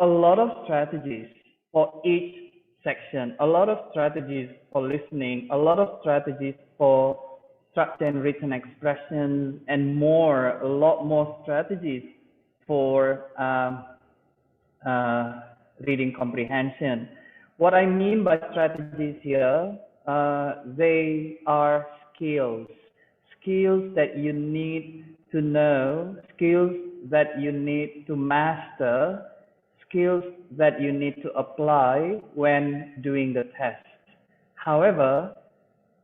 a lot of strategies for each section, a lot of strategies for listening, a lot of strategies for structure and written expressions, and more, a lot more strategies for reading comprehension. What I mean by strategies here, they are skills that you need to know, skills that you need to master, skills that you need to apply when doing the test. However,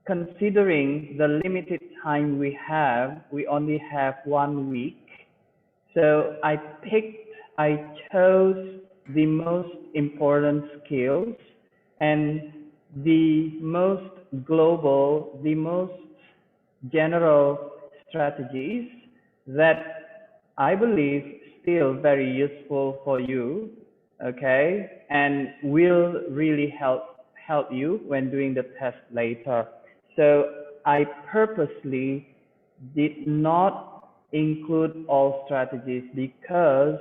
considering the limited time we have, we only have 1 week. So I chose the most important skills and the most global, the most general strategies that I believe still very useful for you, okay, and will really help you when doing the test later. So I purposely did not include all strategies because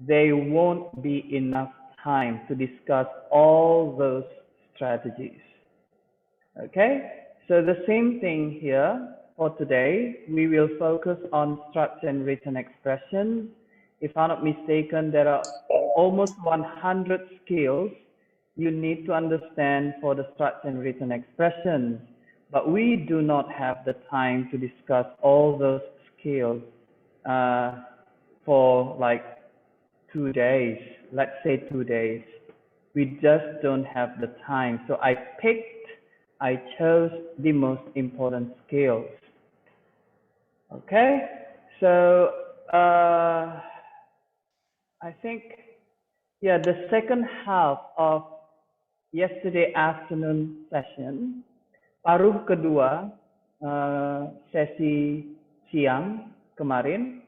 there won't be enough time to discuss all those strategies. Okay, so the same thing here for today. We will focus on structure and written expressions. If I'm not mistaken, there are almost 100 skills you need to understand for the structure and written expressions, but we do not have the time to discuss all those skills for like 2 days, let's say 2 days. We just don't have the time. So I chose the most important skills. Okay, so I think, yeah, the second half of yesterday afternoon session, paruh kedua sesi siang kemarin,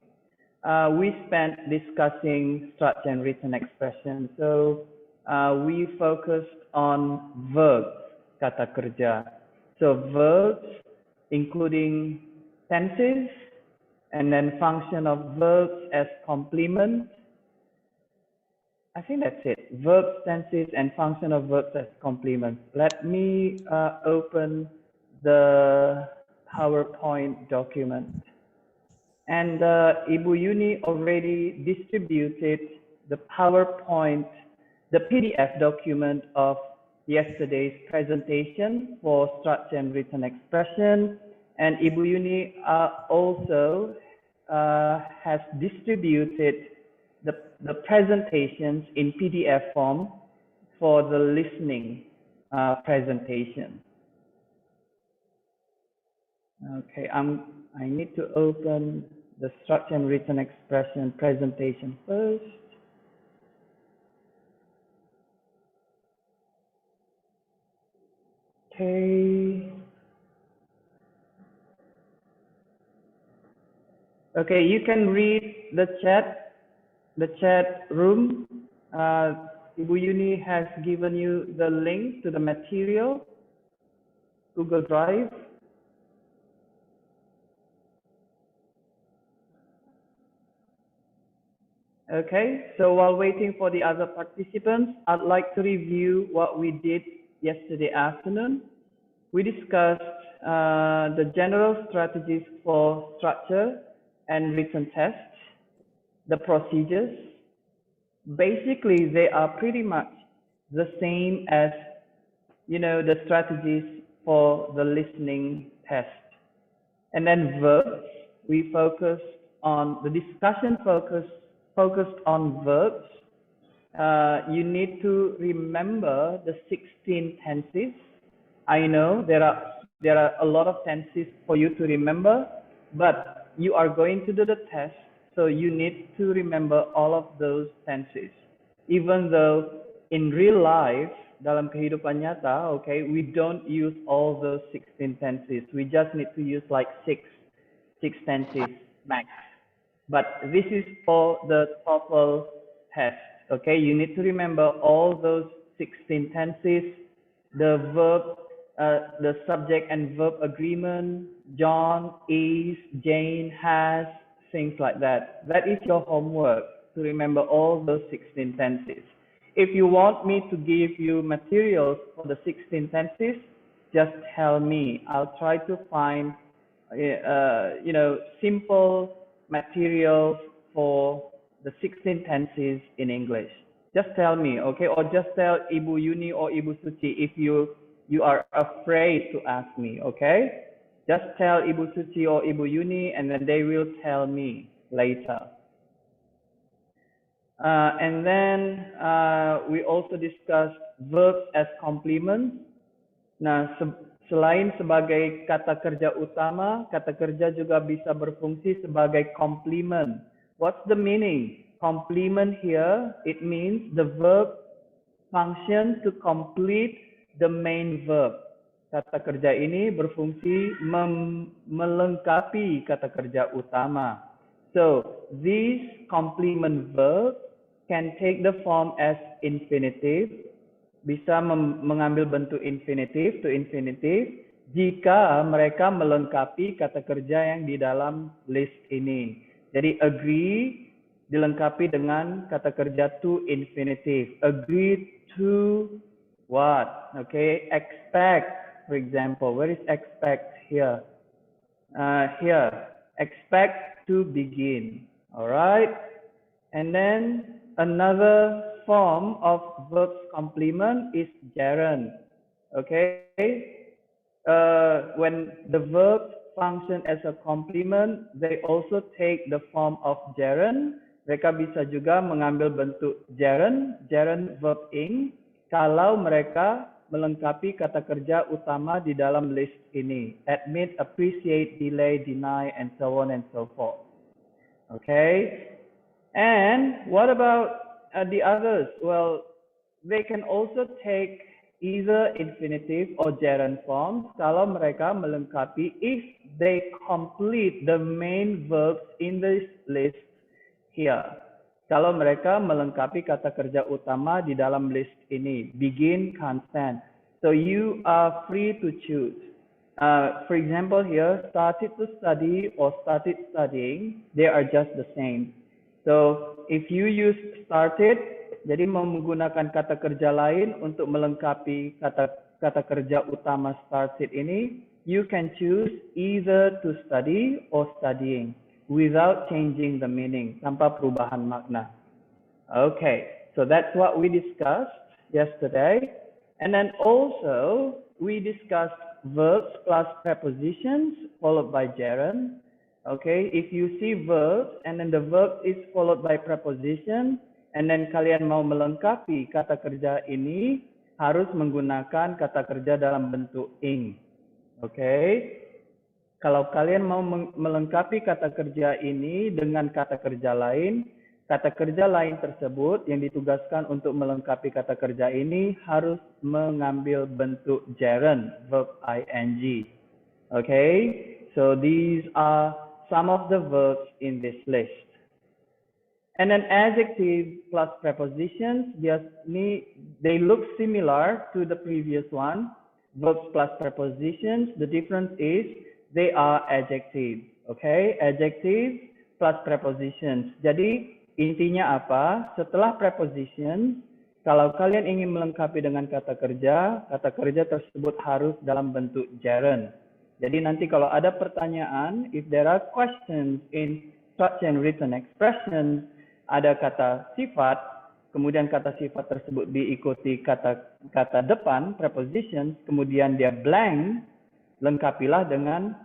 we spent discussing structure and written expression. So we focused on verbs, kata kerja. So verbs including tenses, and then function of verbs as complement. I think that's it. Verbs, tenses, and function of verbs as complement. Let me open the PowerPoint document. And Ibu Yuni already distributed the PowerPoint, the PDF document of yesterday's presentation for structure and written expression. And Ibu Yuni also has distributed the presentations in PDF form for the listening presentation. Okay, I need to open the structure and written expression presentation first. Okay. Okay, you can read the chat room. Ibu Yuni has given you the link to the material, Google Drive. Okay, so while waiting for the other participants, I'd like to review what we did yesterday afternoon. We discussed the general strategies for structure and written tests, the procedures. Basically, they are pretty much the same as, you know, the strategies for the listening test. And then verbs, we focused on the discussion focused on verbs. You need to remember the 16 tenses. I know there are a lot of tenses for you to remember, but you are going to do the test, so you need to remember all of those tenses. Even though in real life, dalam kehidupan nyata, okay, we don't use all those 16 tenses. We just need to use like six tenses max. But this is for the TOEFL test, okay? You need to remember all those 16 tenses, the verb, the subject and verb agreement, John, is, Jane, has, things like that. That is your homework. to remember all those 16 tenses. If you want me to give you materials for the 16 tenses, just tell me. I'll try to find, simple materials for the 16 tenses in English. Just tell me, okay? Or just tell Ibu Yuni or Ibu Suci if you are afraid to ask me, okay? Just tell Ibu Suci or Ibu Yuni and then they will tell me later. And then we also discussed verbs as complements. Nah, selain sebagai kata kerja utama, kata kerja juga bisa berfungsi sebagai complement. What's the meaning? Complement here, it means the verb function to complete the main verb. Kata kerja ini berfungsi melengkapi kata kerja utama. So, these complement verbs can take the form as infinitive, bisa mengambil bentuk infinitive to infinitive, jika mereka melengkapi kata kerja yang di dalam list ini. Jadi, agree dilengkapi dengan kata kerja to infinitive. Agree to what? Okay, expect, for example. Where is expect here? Here, expect to begin. All right. And then another form of verbs complement is gerund. Okay. When the verbs function as a complement, they also take the form of gerund. Mereka bisa juga mengambil bentuk gerund verb ing, kalau mereka melengkapi kata kerja utama di dalam list ini. Admit, appreciate, delay, deny, and so on and so forth. Okay. And what about the others? Well, they can also take either infinitive or gerund forms kalau mereka melengkapi if they complete the main verbs in this list here. Kalau mereka melengkapi kata kerja utama di dalam list ini, begin, constant. So you are free to choose. For example here, started to study or started studying, they are just the same. So if you use started, jadi menggunakan kata kerja lain untuk melengkapi kata kerja utama started ini, you can choose either to study or studying without changing the meaning, tanpa perubahan makna. Okay, so that's what we discussed yesterday. And then also we discussed verbs plus prepositions followed by gerund. Okay, if you see verbs and then the verb is followed by preposition, and then kalian mau melengkapi kata kerja ini, harus menggunakan kata kerja dalam bentuk ing. Okay. Kalau kalian mau melengkapi kata kerja ini dengan kata kerja lain tersebut yang ditugaskan untuk melengkapi kata kerja ini harus mengambil bentuk gerund, verb ing. Okay, so these are some of the verbs in this list. And then adjective plus prepositions, they look similar to the previous one. Verbs plus prepositions, the difference is they are adjectives, okay? Adjectives plus prepositions. Jadi intinya apa? Setelah prepositions, kalau kalian ingin melengkapi dengan kata kerja tersebut harus dalam bentuk gerund. Jadi nanti kalau ada pertanyaan, if there are questions in such and written expressions, ada kata sifat, kemudian kata sifat tersebut diikuti kata depan, prepositions, kemudian dia blank, lengkapilah dengan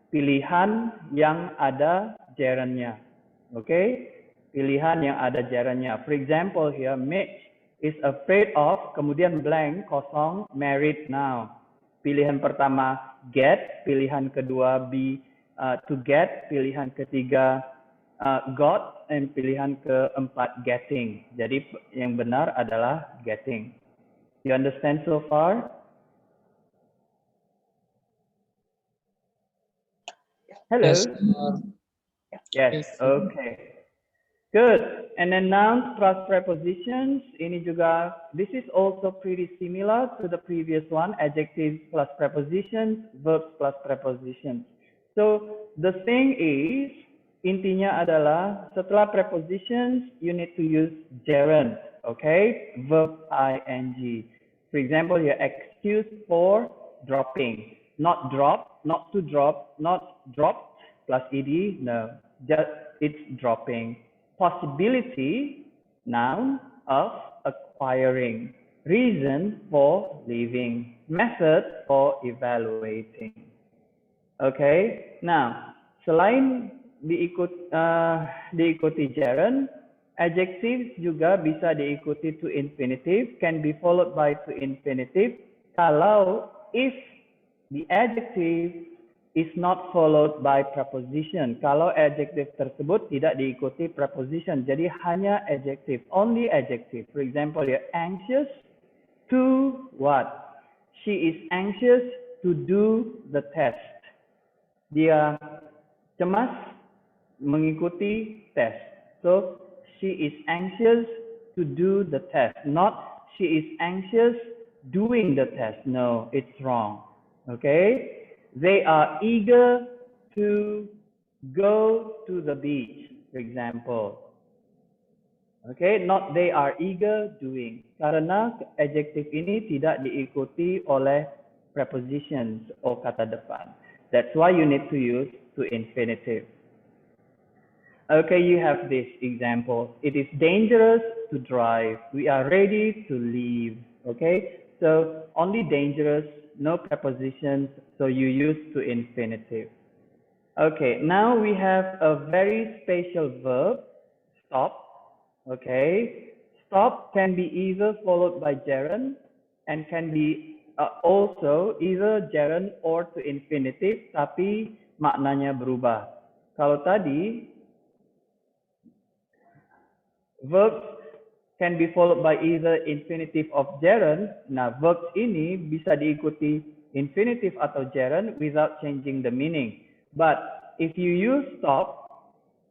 pilihan yang ada gerundnya. Okay? Pilihan yang ada gerundnya. For example here, Mitch is afraid of, kemudian blank, kosong, married now. Pilihan pertama get, pilihan kedua be, to get, pilihan ketiga got, dan pilihan keempat getting. Jadi yang benar adalah getting. You understand so far? Hello? Yes, okay. Good. And then nouns plus prepositions, ini juga, this is also pretty similar to the previous one, adjectives plus prepositions, verbs plus prepositions. So the thing is, intinya adalah setelah prepositions, you need to use gerund, okay? Verb ing. For example, your excuse for dropping. Not drop, not to drop, not dropped plus ed, no. Just it's dropping. Possibility, noun, of acquiring. Reason for leaving. Method for evaluating. Okay, now selain diikuti gerund, adjectives juga bisa diikuti to infinitive, can be followed by to infinitive. Kalau if the adjective is not followed by preposition, kalau adjective tersebut tidak diikuti preposition, jadi hanya adjective, only adjective. For example, you're anxious to what? She is anxious to do the test. Dia cemas mengikuti tes. So, she is anxious to do the test. Not she is anxious doing the test. No, it's wrong. Okay? They are eager to go to the beach, for example. Okay, not they are eager doing. Karena adjective ini tidak diikuti oleh prepositions atau kata depan. That's why you need to use to infinitive. Okay, you have this example. It is dangerous to drive. We are ready to leave. Okay, so only dangerous, no prepositions, so you use to infinitive. Okay, now we have a very special verb, stop. Okay, stop can be either followed by gerund and can be also either gerund or to infinitive, tapi maknanya berubah. Kalau tadi verbs can be followed by either infinitive of gerund, nah verbs ini bisa diikuti infinitive atau gerund without changing the meaning. But if you use stop,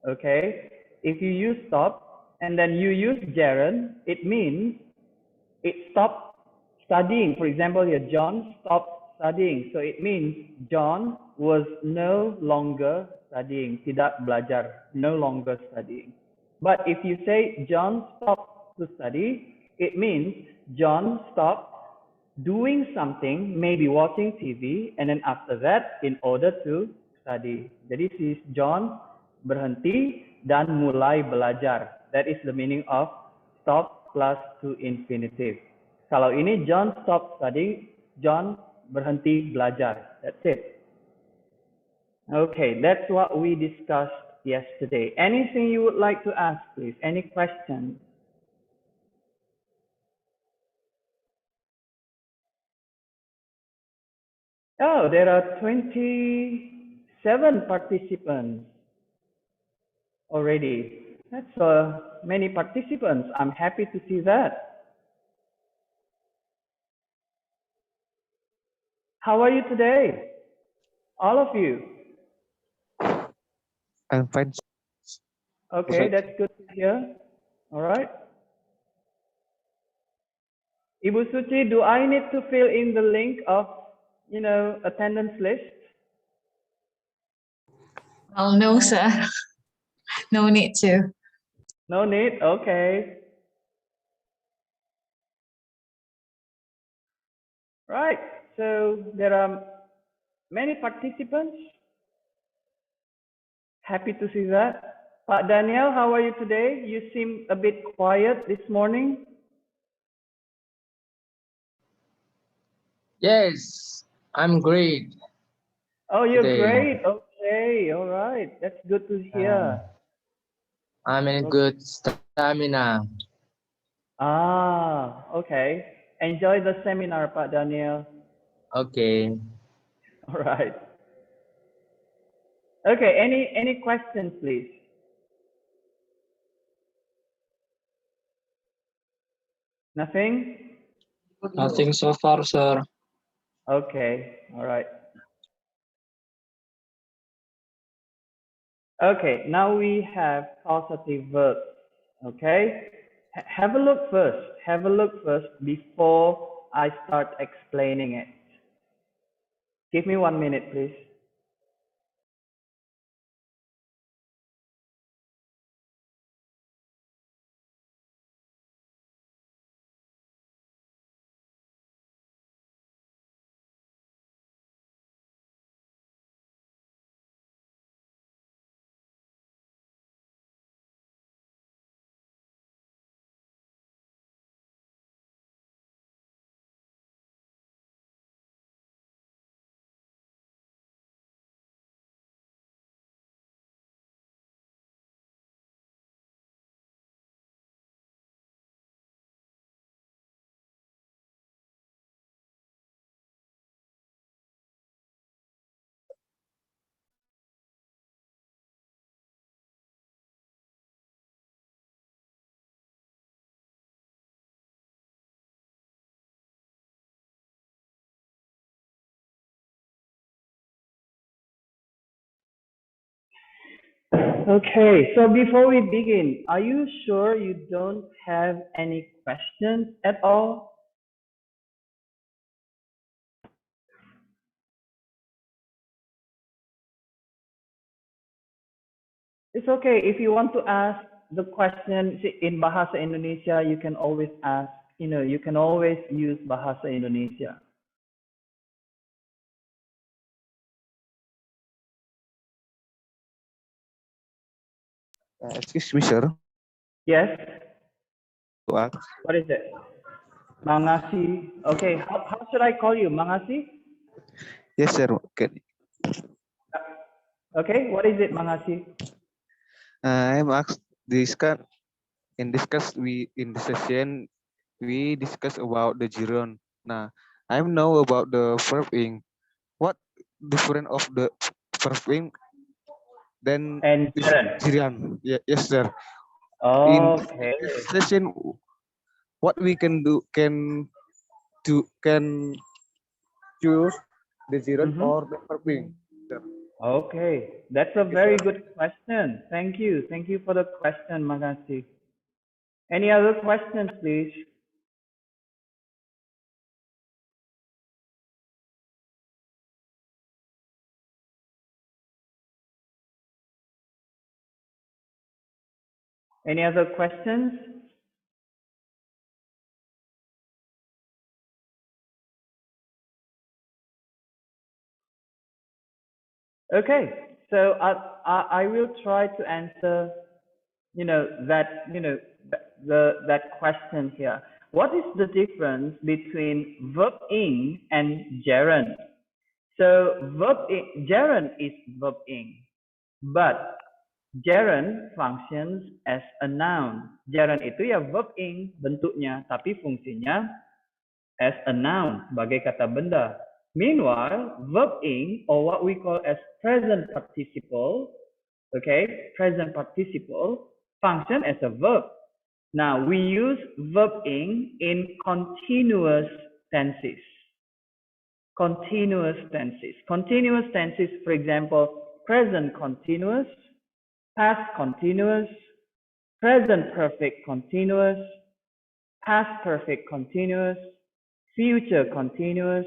okay, if you use stop and then you use gerund, it means it stopped studying. For example, here John stopped studying. So it means John was no longer studying, tidak belajar, no longer studying. But if you say John stopped to study, it means John stopped doing something, maybe watching TV, and then after that, in order to study. Jadi si John berhenti dan mulai belajar. That is the meaning of stop plus to infinitive. Kalau ini John stopped studying, John berhenti belajar. That's it. Okay, that's what we discussed yesterday. Anything you would like to ask, please? Any questions? Oh, there are 27 participants already. That's many participants. I'm happy to see that. How are you today? All of you? I'm fine. Okay, that's good to hear. All right. Ibu Suci, do I need to fill in the link of, attendance list? Well, no, sir. No need to. No need? Okay. Right. So there are many participants. Happy to see that. Pak Daniel, how are you today? You seem a bit quiet this morning. Yes, I'm great. Oh, you're Today. great. Okay. All right. That's good to hear. I'm in good stamina. Ah, okay. Enjoy the seminar, Pak Daniel. Okay. All right. Okay, any questions, please? Nothing? Nothing so far, sir. Okay, all right. Okay, now we have causative verbs. Okay, have a look first. Have a look first before I start explaining it. Give me 1 minute, please. Okay, so before we begin, are you sure you don't have any questions at all? It's okay if you want to ask the question in Bahasa Indonesia, you can always ask, you can always use Bahasa Indonesia. Excuse me, sir. Yes, To ask. what is it? Mangasi. Okay, how should I call you? Mangasi? Yes, sir. Okay, what is it, Mangasi? I'm asked discuss in this session we discuss about the gerund. Now, I know about the verb ing. What different of the verb ing than And this gerund. gerund? Yeah, yes, sir. In Okay. this session, what we can do can choose the gerund or the verb ing. Sir. Okay, that's a Yes, very sir. good question. Thank you. Thank you for the question, Magasi. Any other questions, please? Any other questions? Okay, so I will try to answer, that question here. What is the difference between verb ing and gerund? So gerund is verb ing, but gerund functions as a noun. Gerund itu ya verb ing bentuknya, tapi fungsinya as a noun, sebagai kata benda. Meanwhile, verb ing, or what we call as present participle, okay, present participle, function as a verb. Now, we use verb ing in continuous tenses. Continuous tenses. Continuous tenses, for example, present continuous, past continuous, present perfect continuous, past perfect continuous, future continuous,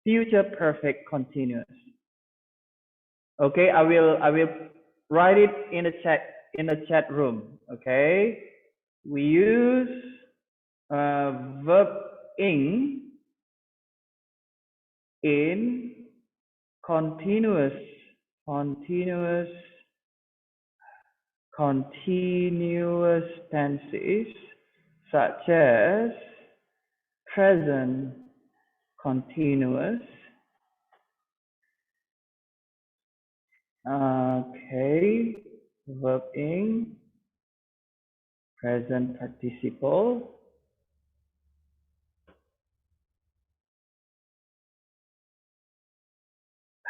future perfect continuous. Okay, I will write it in the chat room. Okay, we use verb ing in continuous tenses such as present continuous. Okay, verb ing, present participle,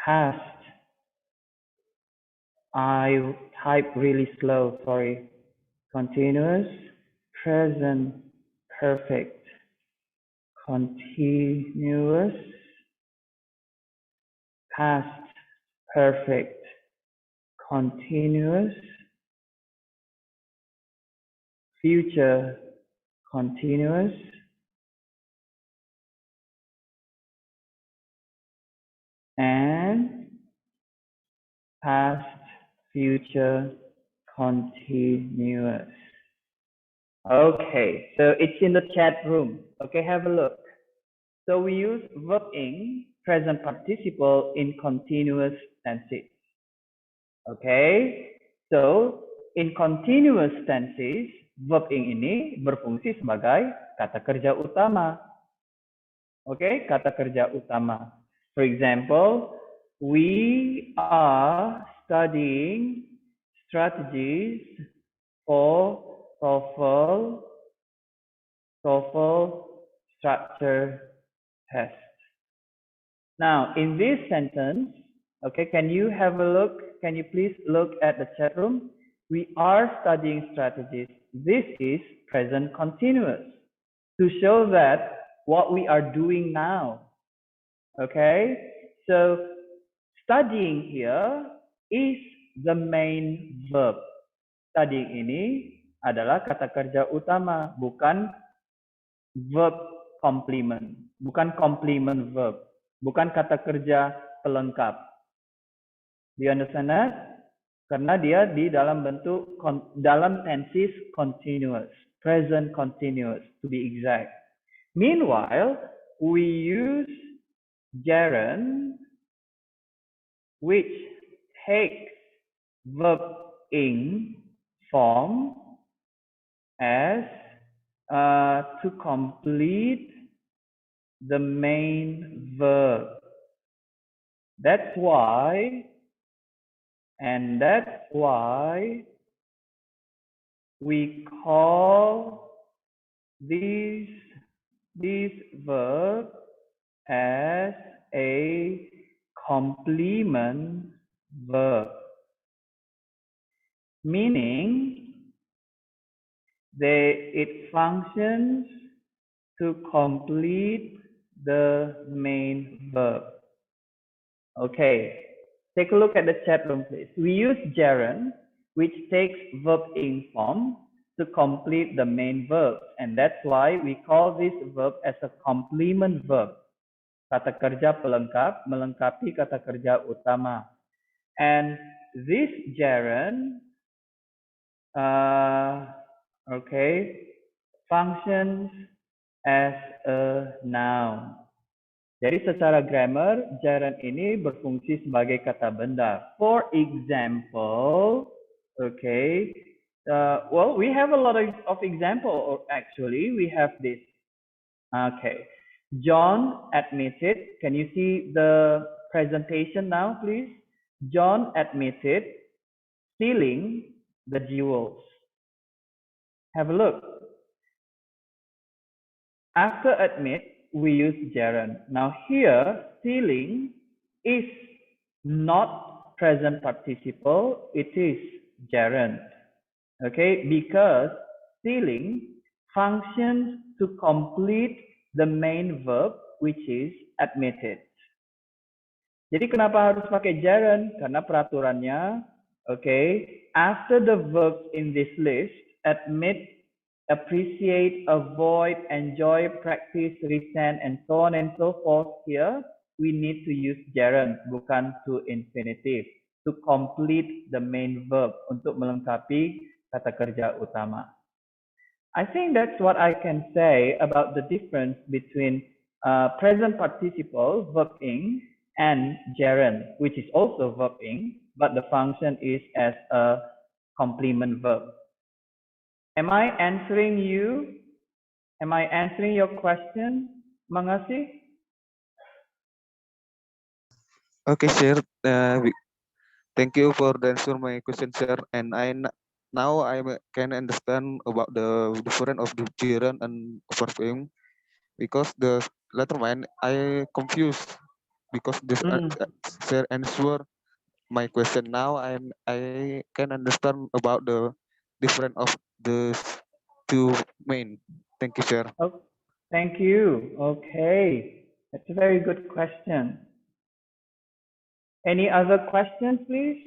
past. I type really slow, sorry. Continuous, present perfect, continuous, past perfect, continuous, future continuous, and past future continuous. Okay, so it's in the chat room. Okay, have a look. So we use verb ing, present participle, in continuous tenses. Okay, so in continuous tenses, verb ing ini berfungsi sebagai kata kerja utama. Okay, kata kerja utama. For example, we are studying strategies for TOEFL structure test. Now, in this sentence, okay, can you have a look? Can you please look at the chat room? We are studying strategies. This is present continuous to show that what we are doing now. Okay, so studying here is the main verb. Studying ini adalah kata kerja utama, bukan verb complement, bukan complement verb, bukan kata kerja pelengkap. Do you understand that? Karena dia di dalam bentuk dalam tenses continuous, present continuous to be exact. Meanwhile, we use gerund which takes verb ing form as to complete the main verb. That's why we call these verbs as a complement verb, meaning it functions to complete the main verb. Okay, take a look at the chat room, please. We use gerund, which takes verb ing form to complete the main verb, and that's why we call this verb as a complement verb. Kata kerja pelengkap, melengkapi kata kerja utama. And this gerund, functions as a noun. Jadi secara grammar, gerund ini berfungsi sebagai kata benda. For example, well, we have a lot of example actually. We have this. Okay, John admitted. Can you see the presentation now, please? John admitted stealing the jewels. Have a look. After admit, we use gerund. Now here, stealing is not present participle, it is gerund. Okay, because stealing functions to complete the main verb, which is admitted. Jadi kenapa harus pakai gerund? Karena peraturannya, after the verbs in this list, admit, appreciate, avoid, enjoy, practice, resent, and so on and so forth, here we need to use gerund, bukan to infinitive, to complete the main verb, untuk melengkapi kata kerja utama. I think that's what I can say about the difference between present participle, verb ing, and gerund, which is also verb ing, but the function is as a complement verb. Am I answering you? Am I answering your question, Mangasih? Okay, sir. Thank you for the answer my question, sir. And now I can understand about the difference of the gerund and verb, because the latter one I confused because this sir answer my question. Now I can understand about the difference of the two main. Thank you, sir. Oh, thank you. Okay, that's a very good question. Any other questions, please?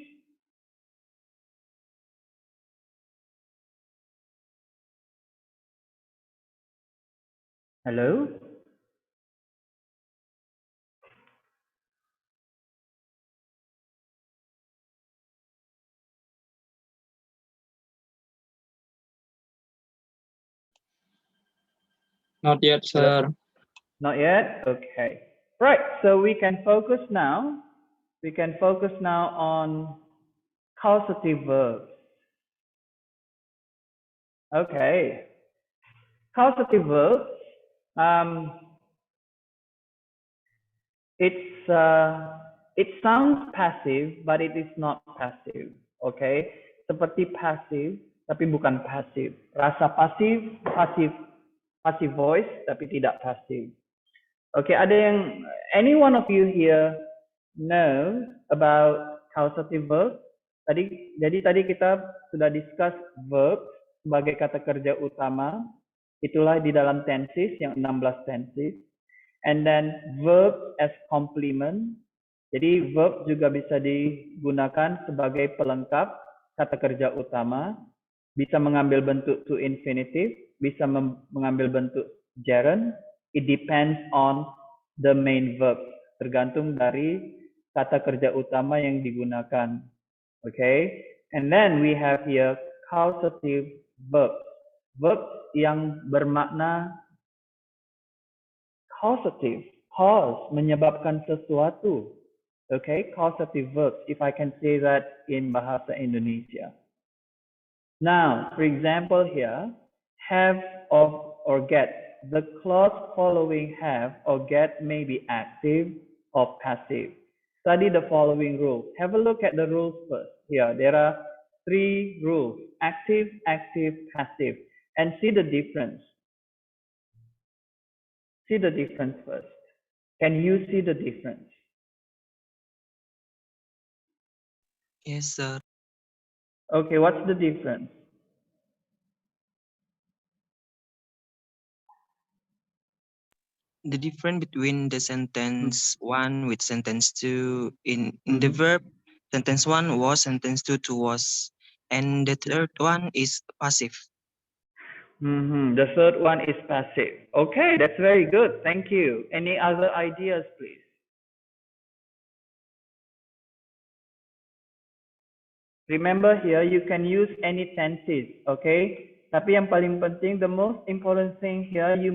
Hello? Not yet, sir. Not yet? Okay. Right, so we can focus now. We can focus now on causative verbs. Okay. Causative verbs, it sounds passive, but it is not passive. Okay, seperti passive, tapi bukan pasif. Rasa pasif, passive voice, tapi tidak pasif. Okay, any one of you here know about causative verbs? Jadi tadi kita sudah discuss verb sebagai kata kerja utama. Itulah di dalam tenses yang 16 tenses. And then verb as complement. Jadi verb juga bisa digunakan sebagai pelengkap kata kerja utama, bisa mengambil bentuk to infinitive, bisa mengambil bentuk gerund. It depends on the main verb, tergantung dari kata kerja utama yang digunakan. Okay, and then we have here causative verbs. Verbs yang bermakna causative, cause, menyebabkan sesuatu. Okay, causative verbs, if I can say that in Bahasa Indonesia. Now, for example here, have or get. The clause following have or get may be active or passive. Study the following rules. Have a look at the rules first. Here, there are 3 rules: active, active, passive. And see the difference. See the difference first. Can you see the difference? Yes, sir. Okay, what's the difference? The difference between the sentence 1 with sentence 2 in the verb, sentence 1 was, sentence 2 to was, and the third one is passive. The third one is passive. Okay, that's very good. Thank you. Any other ideas, please? Remember here, you can use any tenses, okay? Tapi yang paling penting, the most important thing here, you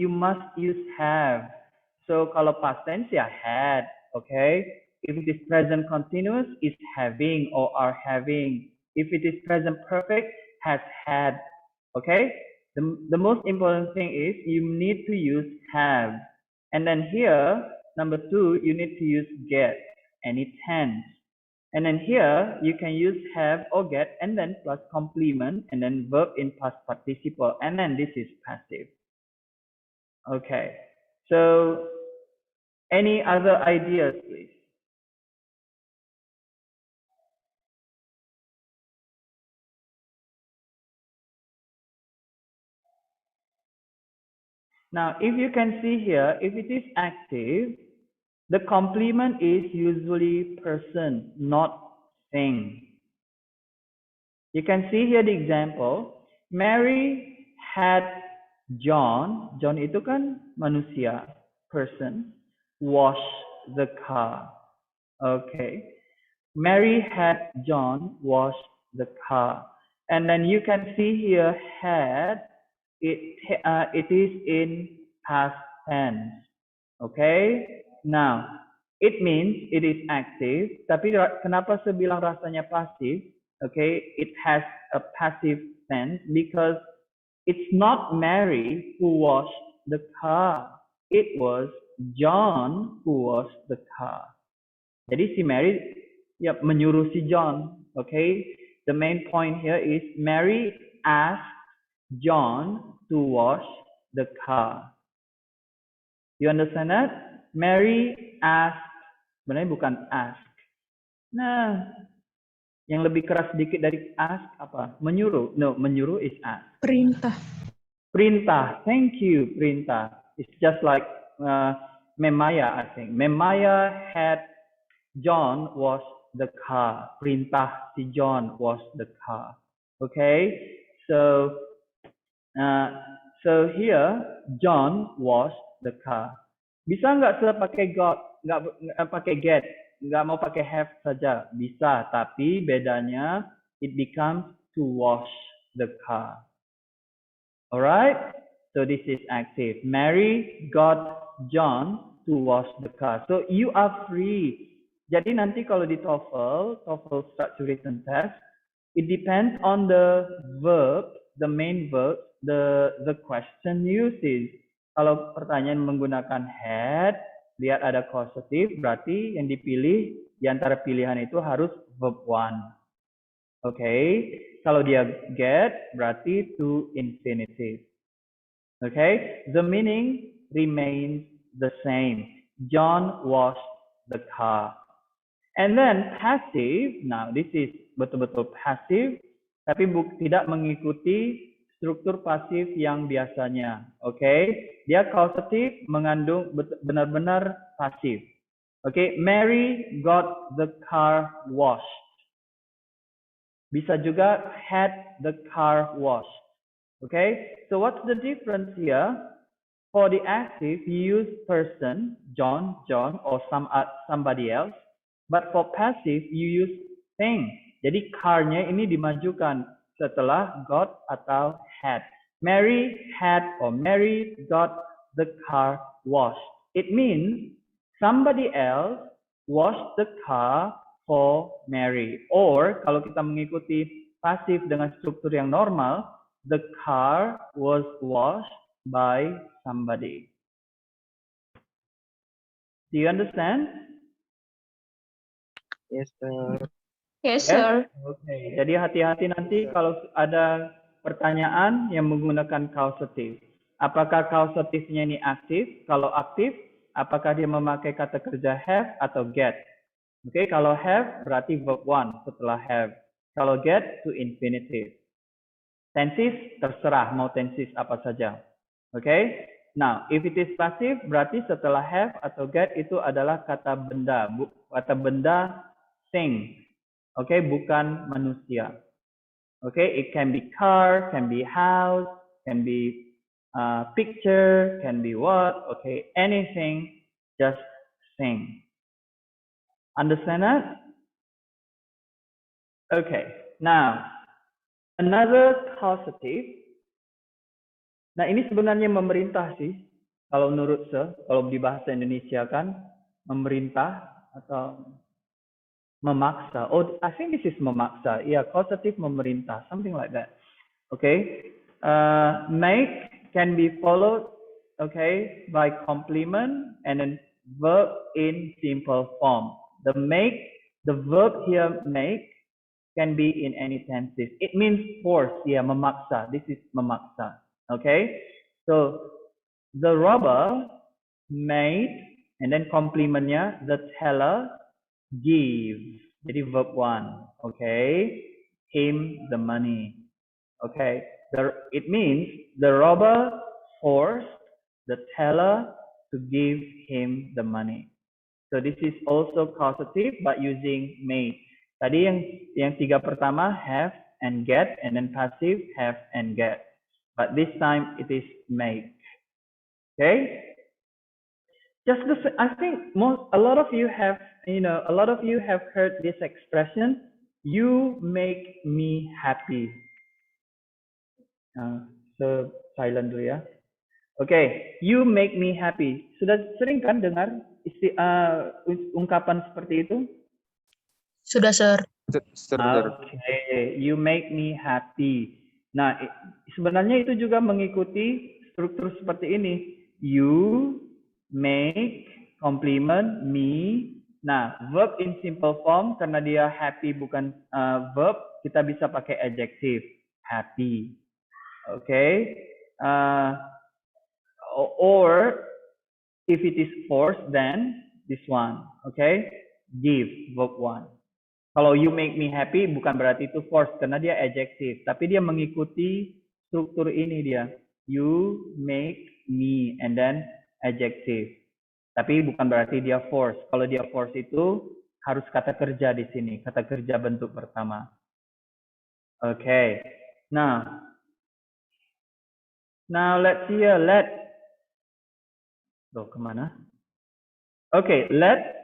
must use have. So kalau past tense ya had, okay? If it is present continuous, is having or are having. If it is present perfect, has had, okay? The most important thing is you need to use have. And then here, number 2, you need to use get, any tense. And then here, you can use have or get and then plus complement and then verb in past participle. And then this is passive. Okay. So, any other ideas, please? Now, if you can see here, if it is active, the complement is usually person, not thing. You can see here the example. Mary had John. John itu kan manusia, person. Wash the car. Okay. Mary had John wash the car. And then you can see here had. It is in past tense. Okay. Now, it means it is active. Tapi kenapa saya bilang rasanya pasif? Okay, it has a passive tense because it's not Mary who washed the car. It was John who washed the car. Jadi si Mary ya menyuruh si John. Okay, the main point here is Mary asked John to wash the car. You understand that? Mary asked, sebenarnya bukan ask. Nah, yang lebih keras sedikit dari ask apa? Menyuruh. No, menyuruh is ask. Perintah. Perintah. Thank you, perintah. It's just like Memaya, I think. Memaya had John wash the car. Perintah si John wash the car. Okay, so here John washed the car. Bisa nggak saya pakai got, nggak pakai get, nggak mau pakai have saja? Bisa, tapi bedanya it becomes to wash the car. Alright, so this is active. Mary got John to wash the car. So you are free. Jadi nanti kalau di TOEFL structure written test, it depends on the verb, the main verb, the question uses. Kalau pertanyaan menggunakan had, lihat ada causative, berarti yang dipilih di antara pilihan itu harus verb 1. Okay, kalau dia get, berarti to infinitive. Okay, the meaning remains the same. John washed the car. And then passive, now this is betul-betul passive, tapi tidak mengikuti struktur pasif yang biasanya. Okay, dia causative mengandung benar-benar pasif. Okay, Mary got the car washed. Bisa juga had the car washed. Okay, so what's the difference here? For the active, you use person, John, or somebody else. But for passive, you use thing. Jadi car-nya ini dimajukan setelah got atau had. Mary had or Mary got the car washed. It means somebody else washed the car for Mary. Or kalau kita mengikuti pasif dengan struktur yang normal, the car was washed by somebody. Do you understand? Yes, sir. Yes, sir. Okay. Jadi hati-hati nanti kalau ada pertanyaan yang menggunakan causative. Apakah causative-nya ini aktif? Kalau aktif, apakah dia memakai kata kerja have atau get? Oke, kalau have berarti verb one setelah have. Kalau get to infinitive. Tenses terserah mau tenses apa saja. Oke. Now, if it is passive berarti setelah have atau get itu adalah kata benda, kata benda thing. Oke, bukan manusia. Oke, it can be car, can be house, can be picture, can be what? Okay, anything, just thing. Understand that? Okay, now another causative. Nah, ini sebenarnya memerintah sih. Kalau menurut saya, kalau di bahasa Indonesia kan memerintah atau memaksa. Oh, I think this is memaksa. Yeah, causative memerintah, something like that. Okay. Make can be followed, okay, by complement and then verb in simple form. The verb here make can be in any tenses. It means force, yeah, memaksa. This is memaksa. Okay. So the robber made and then complementnya the teller give. Jadi verb one. Okay. Him the money. Okay. It means the robber forced the teller to give him the money. So this is also causative but using made. Tadi yang tiga pertama have and get, and then passive have and get. But this time it is make. Okay. I think a lot of you have heard this expression. You make me happy. So silent dulu ya. Okay, you make me happy. Sudah sering kan dengar ungkapan seperti itu? Sudah, sir. Okay, you make me happy. Nah, sebenarnya itu juga mengikuti struktur seperti ini. You make complement me. Nah, verb in simple form karena dia happy bukan verb, kita bisa pakai adjective happy. Okay. Or if it is forced, then this one. Okay. Give verb one. Kalau you make me happy bukan berarti itu force karena dia adjective, tapi dia mengikuti struktur ini dia. You make me and then adjective. Tapi bukan berarti dia force. Kalau dia force itu harus kata kerja di sini, kata kerja bentuk pertama. Okay. Now let's see here. Kemana? Okay, let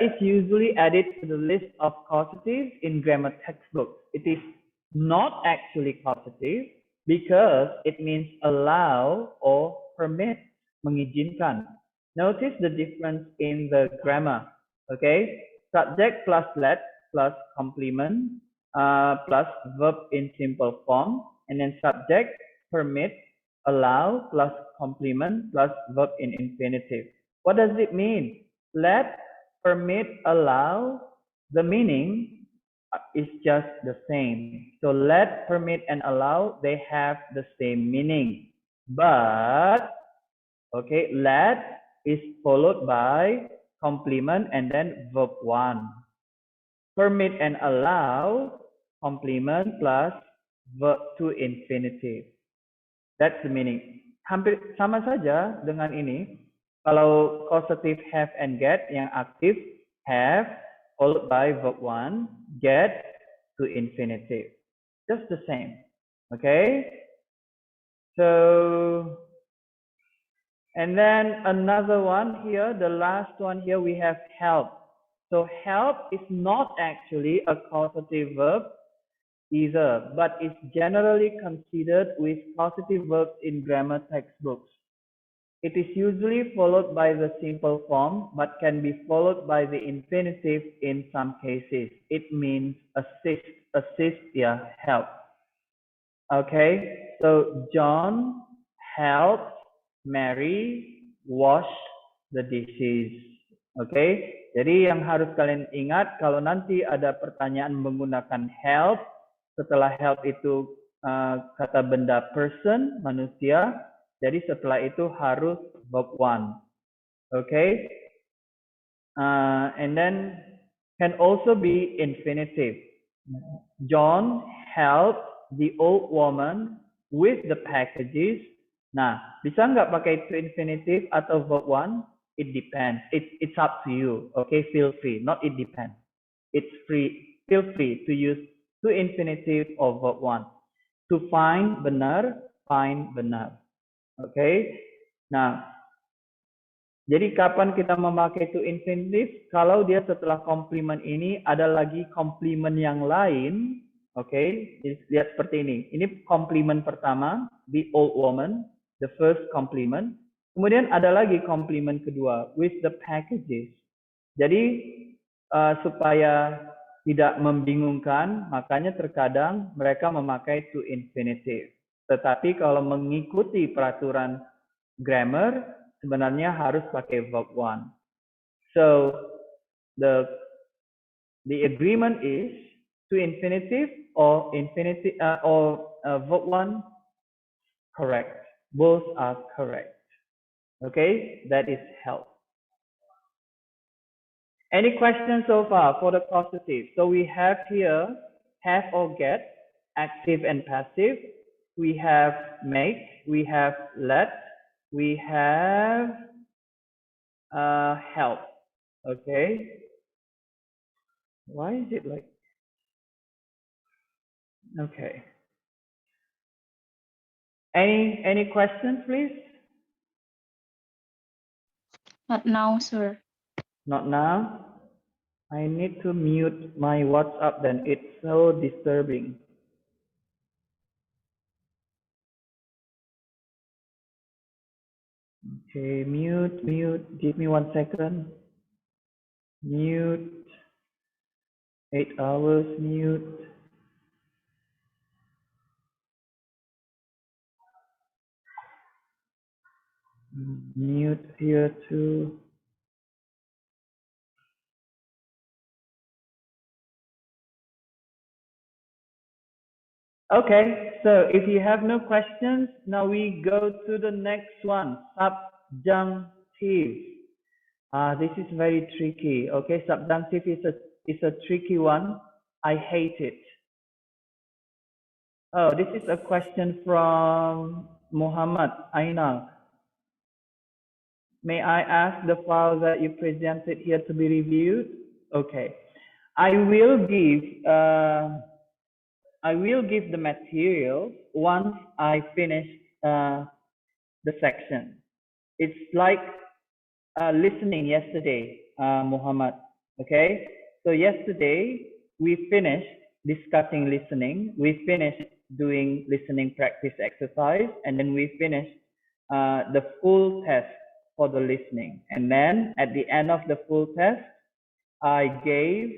is usually added to the list of causatives in grammar textbooks. It is not actually causative because it means allow or permit, mengizinkan. Notice the difference in the grammar. Okay, subject plus let plus complement plus verb in simple form, and then subject, permit, allow plus complement plus verb in infinitive. What does it mean? Let, permit, allow, the meaning is just the same. So let, permit, and allow, they have the same meaning. But, okay, let is followed by complement and then verb one. Permit and allow, complement plus verb to infinitive. That's the meaning. Hampir sama saja dengan ini. Kalau causative have and get yang aktif, have followed by verb 1, get to infinitive. Just the same. Okay? So, and then another one here, the last one here, we have help. So help is not actually a causative verb either, but is generally considered with causative verbs in grammar textbooks. It is usually followed by the simple form, but can be followed by the infinitive in some cases. It means assist, yeah, help. Okay, so John helped Mary wash the dishes. Okay, jadi yang harus kalian ingat kalau nanti ada pertanyaan menggunakan help, setelah help itu kata benda person, manusia, jadi setelah itu harus verb 1. Okay, and then can also be infinitive. John helped the old woman with the packages. Nah, bisa nggak pakai to infinitive atau verb 1? It depends. It's up to you. Okay, feel free. Not it depends. It's free. Feel free to use to infinitive or verb 1. To find benar, find benar. Okay. Nah, jadi kapan kita memakai to infinitive? Kalau dia setelah komplement ini ada lagi komplement yang lain. Oke, lihat seperti ini. Ini komplement pertama, the old woman, the first komplement. Kemudian ada lagi komplement kedua, with the packages. Jadi supaya tidak membingungkan, makanya terkadang mereka memakai to infinitive. Tetapi kalau mengikuti peraturan grammar, sebenarnya harus pakai verb 1. So the agreement is to infinitive or verb 1 correct. Both are correct. Okay, that is help. Any questions so far for the causative? So we have here have or get, active and passive. We have make, we have let, we have help. Okay. Why is it like? Okay. Any questions, please? Not now, sir. Not now. I need to mute my WhatsApp then. It's so disturbing. Okay, mute. Give me 1 second. Mute. 8 hours, mute. Mute here too. Okay, so if you have no questions, now we go to the next one, subjunctive. This is very tricky. Okay, subjunctive is a tricky one. I hate it. Oh, this is a question from Muhammad Ainal. May I ask the file that you presented here to be reviewed? Okay, I will give the material once I finish the section. It's like listening yesterday, Muhammad. Okay, so yesterday we finished discussing listening. We finished doing listening practice exercise, and then we finished the full test for the listening. And then at the end of the full test, I gave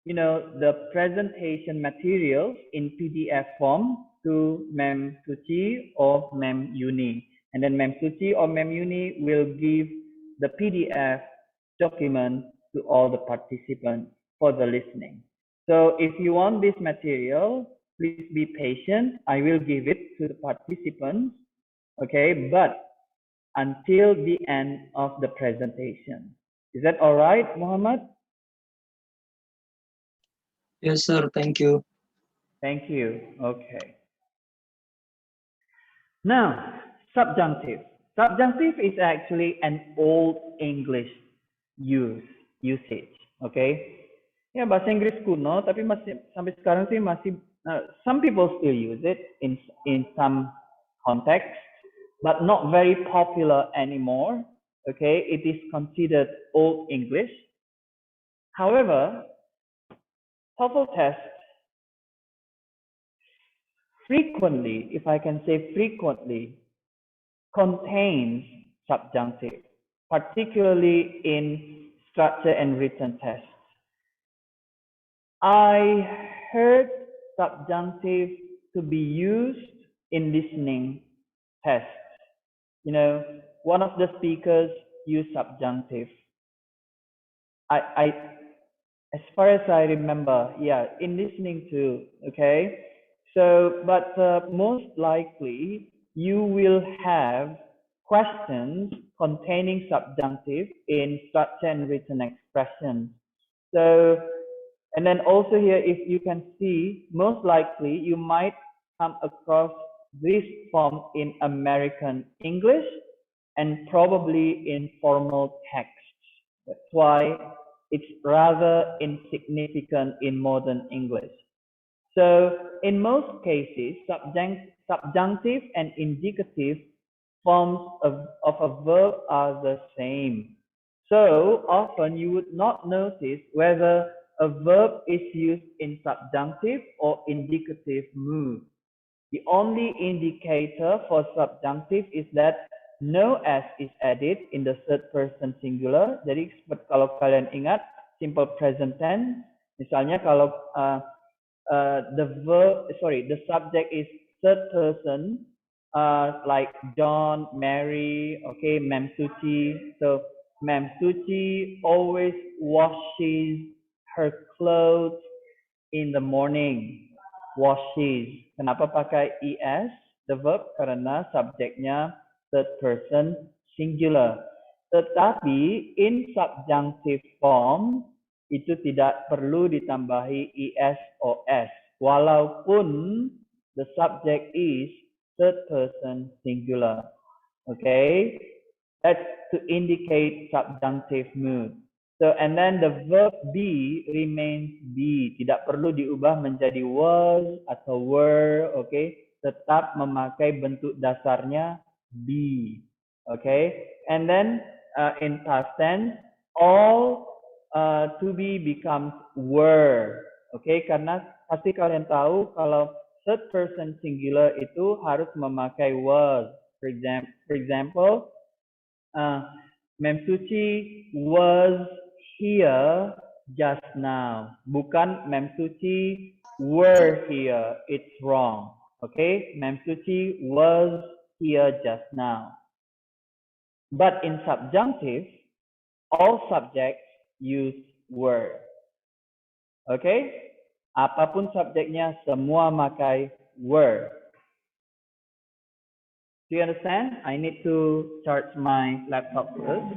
the presentation materials in PDF form to Ma'am Suci or Ma'am Yuni. And then Ma'am Suci or Ma'am Yuni will give the PDF document to all the participants for the listening. So if you want this material, please be patient. I will give it to the participants, okay, but until the end of the presentation. Is that all right, Muhammad? Yes, sir. Thank you. Thank you. Okay. Now, subjunctive. Subjunctive is actually an old English usage. Okay. Ya, bahasa Inggris kuno, tapi masih sampai sekarang sih masih some people still use it in some context, but not very popular anymore. Okay, it is considered old English. However, TOEFL tests frequently, if I can say frequently, contains subjunctive, particularly in structure and written tests. I heard subjunctive to be used in listening tests. You know, one of the speakers used subjunctive. As far as I remember, yeah, in listening to, okay. So, but most likely you will have questions containing subjunctive in structure and written expressions. So, and then also here, if you can see, most likely you might come across this form in American English and probably in formal text. That's why it's rather insignificant in modern English. So in most cases, subjunctive and indicative forms of a verb are the same. So often you would not notice whether a verb is used in subjunctive or indicative mood. The only indicator for subjunctive is that no S is added in the third person singular. Jadi kalau kalian ingat simple present tense, misalnya kalau the subject is third person, like John, Mary, okay, Ma'am Suci. So Ma'am Suci always washes her clothes in the morning. Washes. Kenapa pakai es, the verb? Karena subjeknya third person singular. Tetapi in subjunctive form itu tidak perlu ditambahi es or s, walaupun the subject is third person singular. Okay, that's to indicate subjunctive mood. So, and then the verb be remains be, tidak perlu diubah menjadi was atau were. Okay, tetap memakai bentuk dasarnya be. Okay, and then in past tense, all to be becomes were. Okay, karena pasti kalian tahu kalau third person singular itu harus memakai was. For example, Ma'am Suci was here just now. Bukan Ma'am Suci were here. It's wrong. Okay, Ma'am Suci was here just now. But in subjunctive, all subjects use were. Okay, apapun subjeknya semua makai were. Do you understand? I need to charge my laptop first.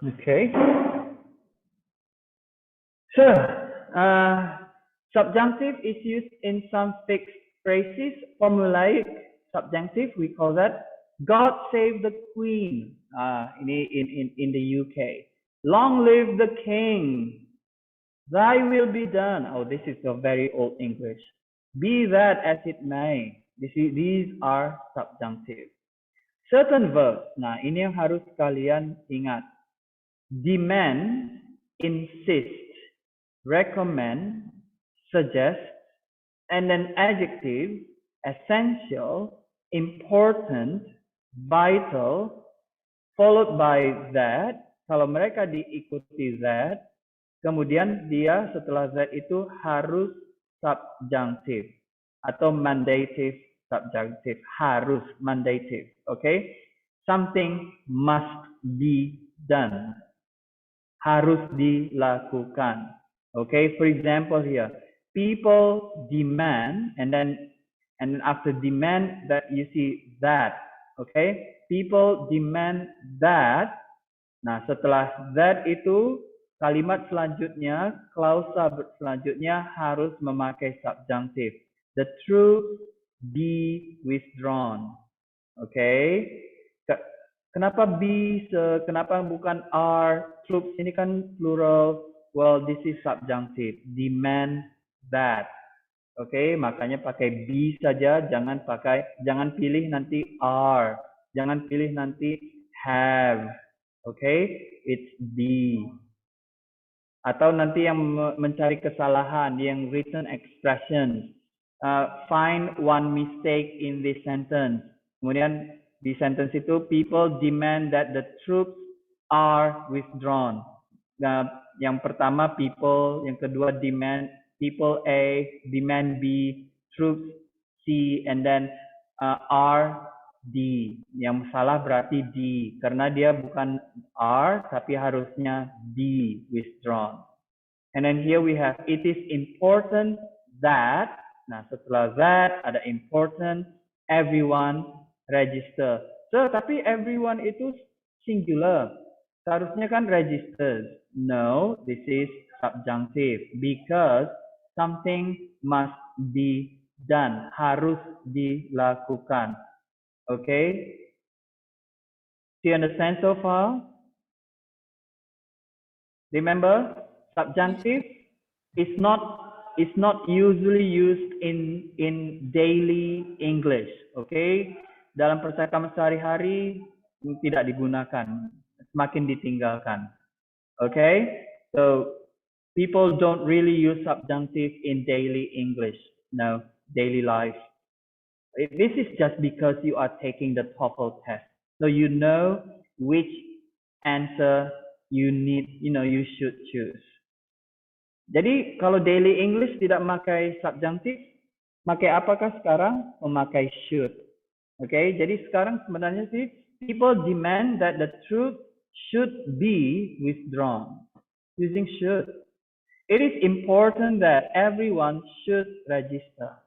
Okay. So, subjunctive is used in some fixed phrases. Formulaic subjunctive, we call that God save the Queen. In the UK. Long live the King. Thy will be done. Oh, this is a very old English. Be that as it may. These are subjunctive. Certain verbs. Nah, ini yang harus kalian ingat. Demand, insist, recommend, suggest, and then adjective, essential, important, vital, followed by that. Kalau mereka diikuti that, kemudian dia setelah that itu harus subjunctive atau mandative subjunctive. Harus mandative, okay? Something must be done. Harus dilakukan. Okay, for example here, people demand, and then after demand that you see that, okay? People demand that. Nah, setelah that itu kalimat selanjutnya, klausa selanjutnya harus memakai subjunctive. The troops be withdrawn. Okay? Kenapa be? Kenapa bukan are? Troops ini kan plural. Well, this is subjunctive. Demand that. Okay, makanya pakai be saja, jangan pilih nanti are, jangan pilih nanti have. Okay, it's be. Atau nanti yang mencari kesalahan, yang written expression. Find one mistake in this sentence. Kemudian di sentence itu, people demand that the troops are withdrawn. Nah, yang pertama people, yang kedua demand, people A, demand B, troops C, and then are D. Yang salah berarti D, karena dia bukan are, tapi harusnya be withdrawn. And then here we have, it is important that, nah setelah that ada important, everyone register. So, tapi everyone itu singular. Seharusnya kan registered. No, this is subjunctive because something must be done. Harus dilakukan. Okay? Do you understand so far? Remember, subjunctive is not usually used in daily English. Okay? Dalam percakapan sehari-hari tidak digunakan, semakin ditinggalkan. Okay? So people don't really use subjunctive in daily English. No, daily life. This is just because you are taking the TOEFL test. So you know which answer you should choose. Jadi kalau daily English tidak memakai subjunctive, pakai apakah sekarang? Memakai should. Okay, jadi sekarang sebenarnya sih people demand that the truth should be withdrawn using should. It is important that everyone should register.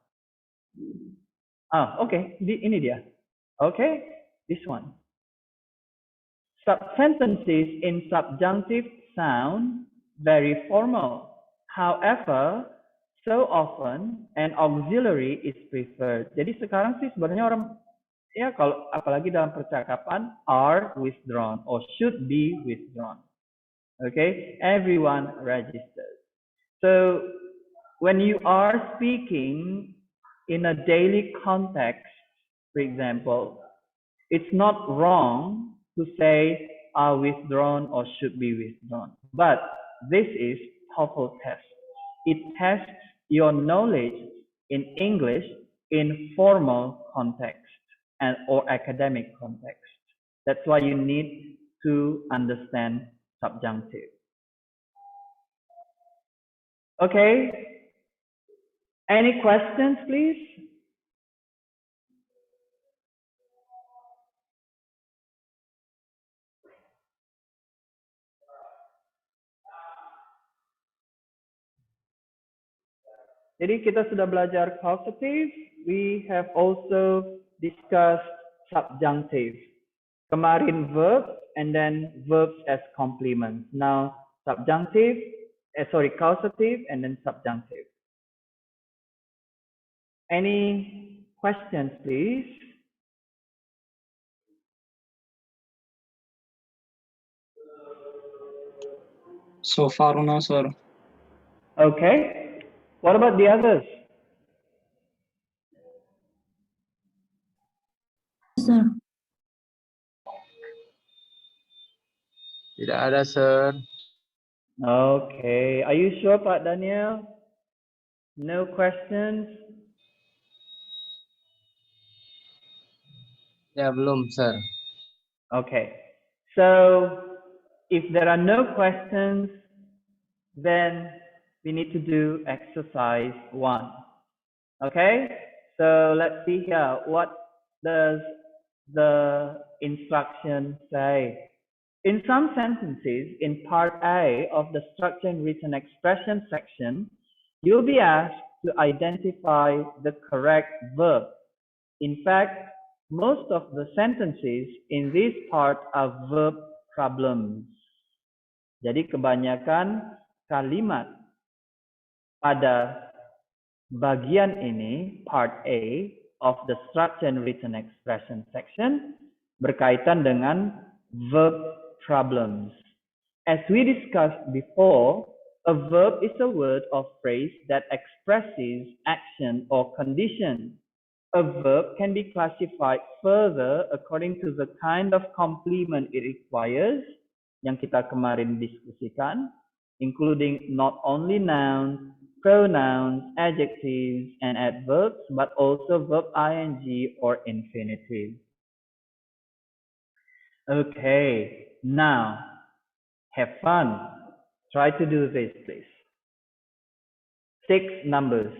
Okay, ini dia. Okay, this one. Sentences in subjunctive sound very formal. However, so often an auxiliary is preferred. Jadi sekarang sih sebenarnya orang ya kalau apalagi dalam percakapan are withdrawn or should be withdrawn. Okay, everyone registers. So when you are speaking in a daily context, for example, it's not wrong to say are withdrawn or should be withdrawn. But this is TOEFL test. It tests your knowledge in English in formal context or academic context. That's why you need to understand subjunctive. Okay. Any questions, please? Jadi kita sudah belajar causative. We have also discussed subjunctive. Kemarin verb and then verbs as complements. Now causative and then subjunctive. Any questions, please? So far, no, sir. Okay. What about the others? Sir. Tidak ada, sir. Okay. Are you sure, Pak Daniel? No questions? Ya, belum, sir. Okay. So if there are no questions, then we need to do exercise 1. Okay? So let's see here. What does the instruction say? In some sentences in part A of the structure and written expression section, You'll be asked to identify the correct verb. In fact, most of the sentences in this part are verb problems. Jadi kebanyakan kalimat pada bagian ini, part A of the structure and written expression section, berkaitan dengan verb problems. As we discussed before, a verb is a word or phrase that expresses action or condition. A verb can be classified further according to the kind of complement it requires, yang kita kemarin diskusikan, including not only nouns, pronouns, adjectives, and adverbs, but also verb ing or infinitive. Okay, now have fun. Try to do this, please. 6 numbers.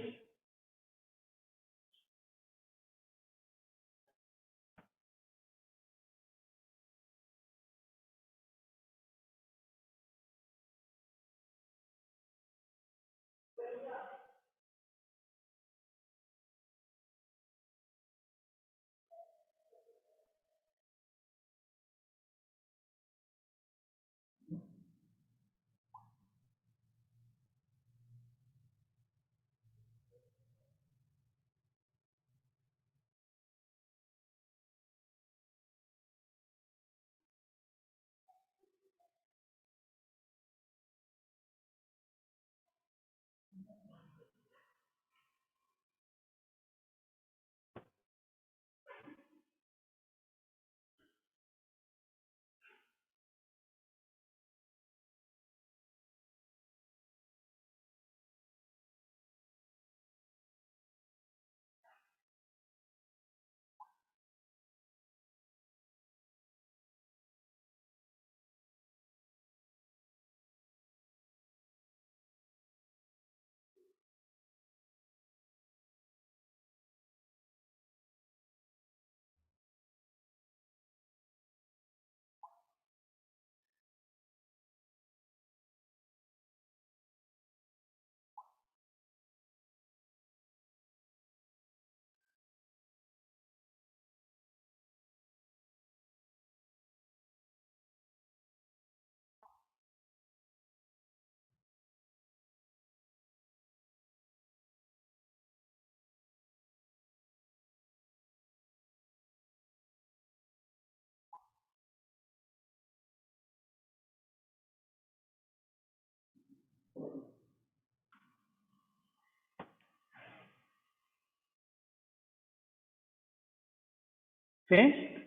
Finished?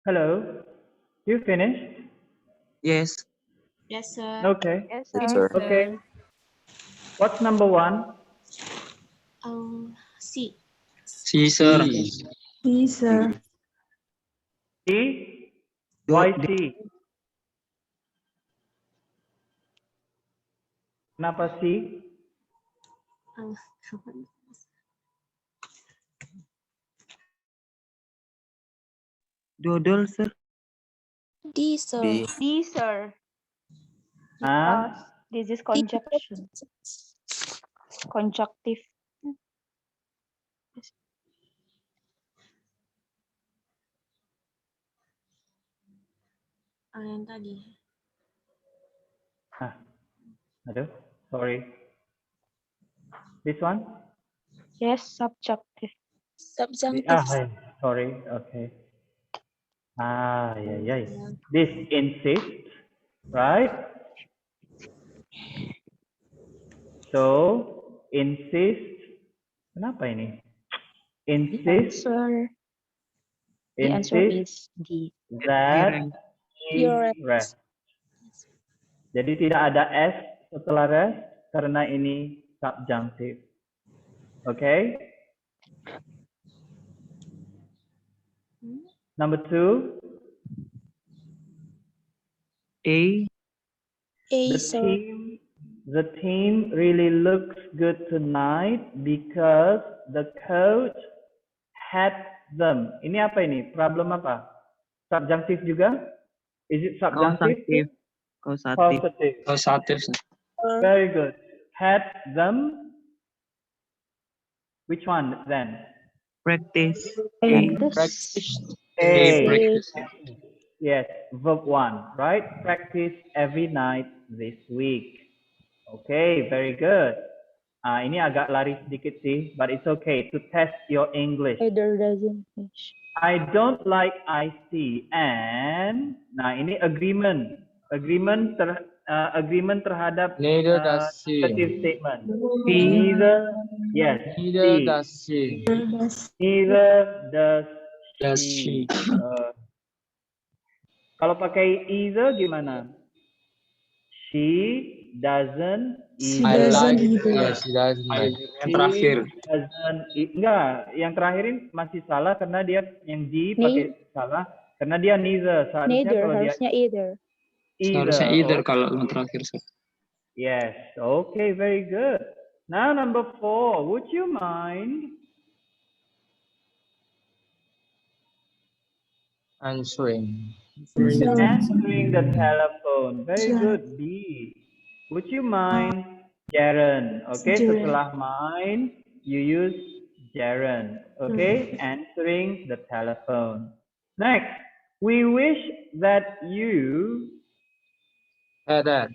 Hello, you finished? Yes. Yes, sir. Okay. Yes, Yes, sir. Okay. What's number one? C. Si, sir. C, sir. C? Why C? Kenapa C? Dodol, sir. D, sir. D, sir. Ah? Because this is conjunction. Conjunctive. Yang tadi. Ah, aduh, sorry. This one? Yes, subjunctive. Subjunctive. Sorry. Okay. Ah, yeah. This insist, right? So, insist. Kenapa ini? The Insist, answer insist is D. that he He rest. Jadi tidak ada S setelah rest karena ini subjunctive. Okay? Number two, A, A, sir. the team really looks good tonight because the coach had them. Ini apa ini? Problem apa? Subjunctive juga? Is it subjunctive? causative. Causative. Causative. Causative, sir. Very good. Had them. Which one then? Practice. Practice. A. Practice. Yes, verb one, right? Practice every night this week. Okay, very good. Ini agak lari sedikit sih, but it's okay to test your English. Either doesn't finish. I don't like iced tea and ini agreement. Agreement terhadap Neither does she. negative statement. P, Neither, yes. Neither C. does she. Neither does Does she. she. Kalau pakai either gimana? She doesn't either. I like either. Yeah, she doesn't like. Yang terakhir. Enggak, yang terakhir ini masih salah karena dia yang D pakai salah karena dia neither. Seharusnya Neither, kalau dia harusnya either. Seharusnya either Oh, kalau yang terakhir, sir. yes. Okay, very good. Now number 4, would you mind Answering. answering the telephone? Very good. B. Would you mind Gerund? Okay, setelah mind, you use Gerund. Okay, answering the telephone. Next, we wish that you Hadn't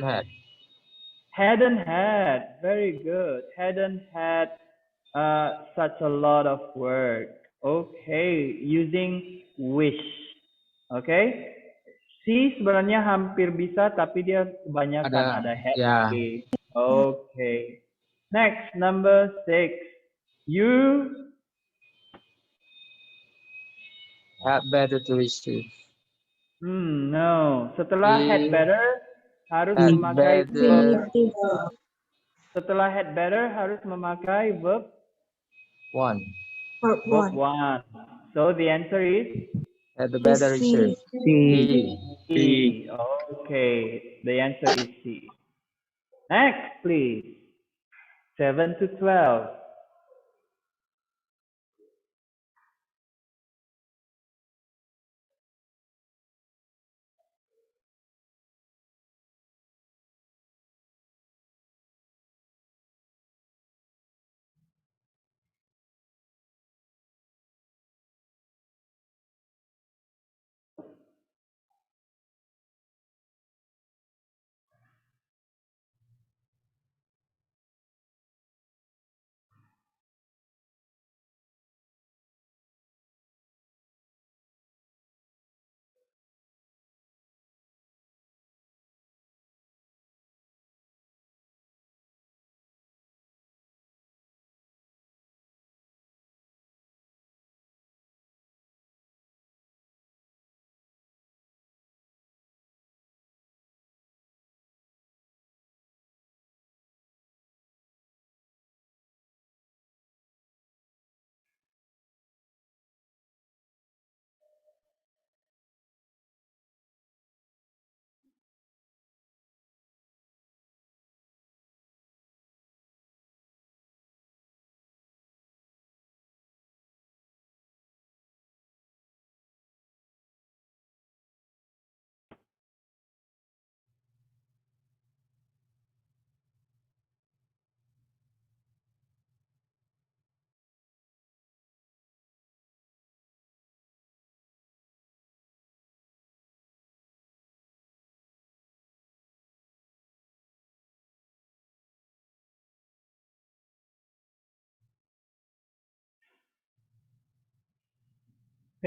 had. hadn't had. Very good. Hadn't had such a lot of work. Okay, using wish. Okay. C sebenarnya hampir bisa, tapi dia kebanyakan ada had. Ya. Okay. Next, number 6. You Had better to receive. no. Setelah had better harus Had memakai better. verb. Setelah had better harus memakai verb One. verb one. So the answer is Had the better receive. C. C. Okay, the answer is C. Next, please. 7 to 12.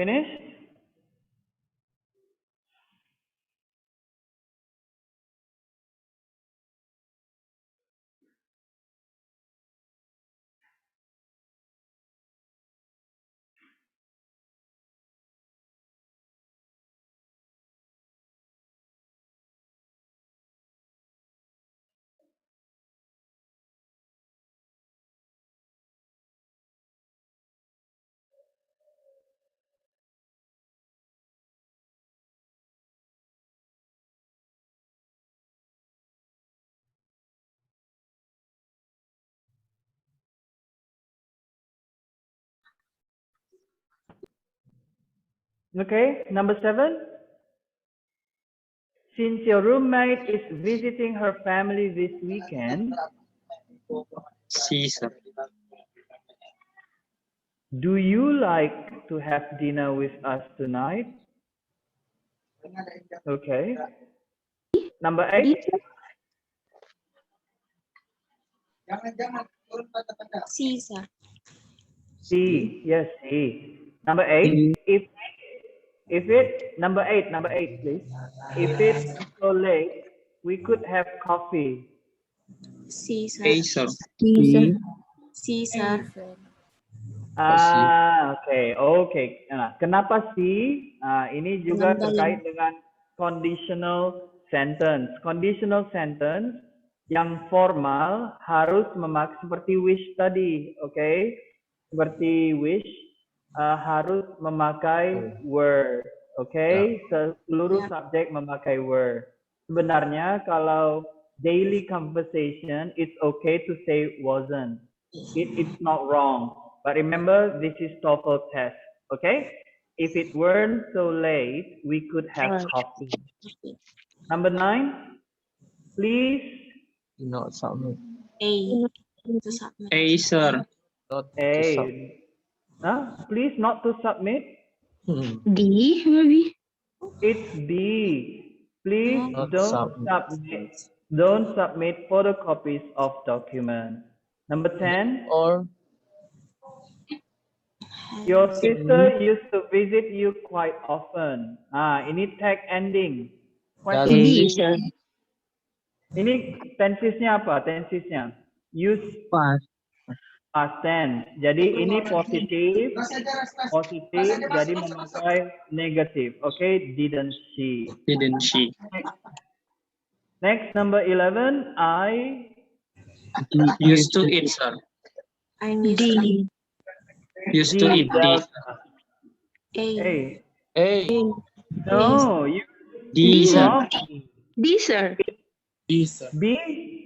Finished? Okay, number 7. Since your roommate is visiting her family this weekend, C, sir. do you like to have dinner with us tonight? Okay. Number 8. C, sir. C. Yes, C. Number 8. Number 8, please. If it's so late, we could have coffee. C, sir. A, sir. C, sir. Oke. Nah, kenapa sih? Nah, ini juga terkait dengan conditional sentence. Conditional sentence yang formal harus memakai seperti wish tadi, oke? Seperti wish harus memakai were, oke? Seluruh subjek memakai were. Sebenarnya kalau daily conversation, it's okay to say wasn't. It's not wrong. But remember, this is TOEFL test, okay? If it weren't so late, we could have coffee. Number 9, please. Not submit. A. To submit. A, sir. Not to A. Please not to submit. D, maybe. It's B. Please Not don't submit. Don't submit photocopies of documents. Number 10. Or Your sister used to visit you quite often. Ini tag ending. Question. D, sir. Ini tensesnya apa? Tensesnya use past tense. Jadi ini positif, jadi memakai negatif. Okay, didn't she? Didn't she? Next, number 11. I Used to eat, sir. I used D. to eat. Used to eat D. A. A. No, you D, sir. wrong. D, sir. B.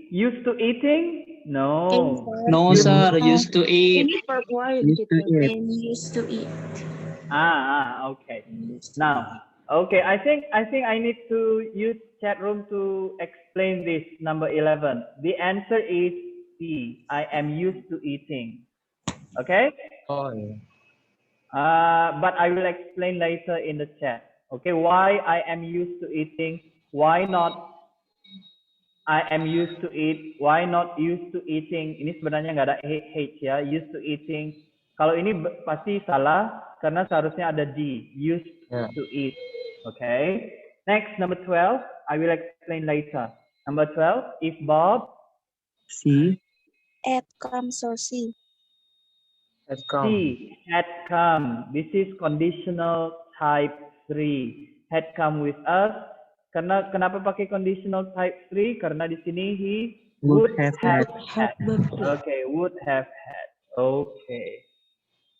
Used to eating? No. No, sir. Used to eat. Ini verb word Used to gitu. eat. And used to eat. Okay. Now, okay, I think I need to use chat room to explain this number 11. The answer is C. I am used to eating. Okay? Oh, yeah. But I will explain later in the chat. Okay, why I am used to eating, why not I am used to eat, why not used to eating. Ini sebenarnya nggak ada H ya, used to eating. Kalau ini pasti salah karena seharusnya ada D, used to eat. Okay. Next, number 12, I will explain later. Number 12, if Bob C. At comes or C. Had come. C had come. This is conditional type 3. Had come with us. Karena kenapa pakai conditional type 3? Karena di sini he would have had. Okay, would have had. Okay.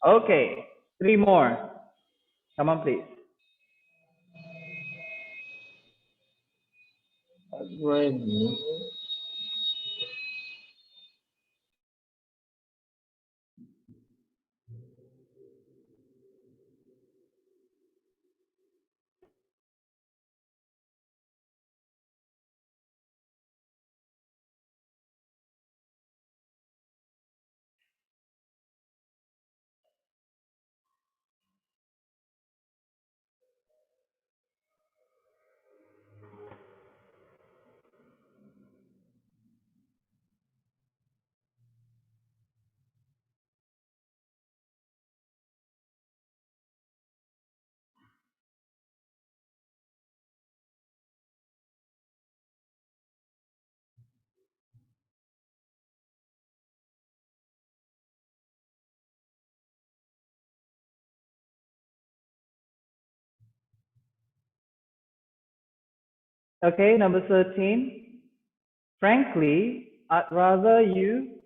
Okay, 3 more. Come on, please. Ready. Okay, number 13. Frankly, I'd rather you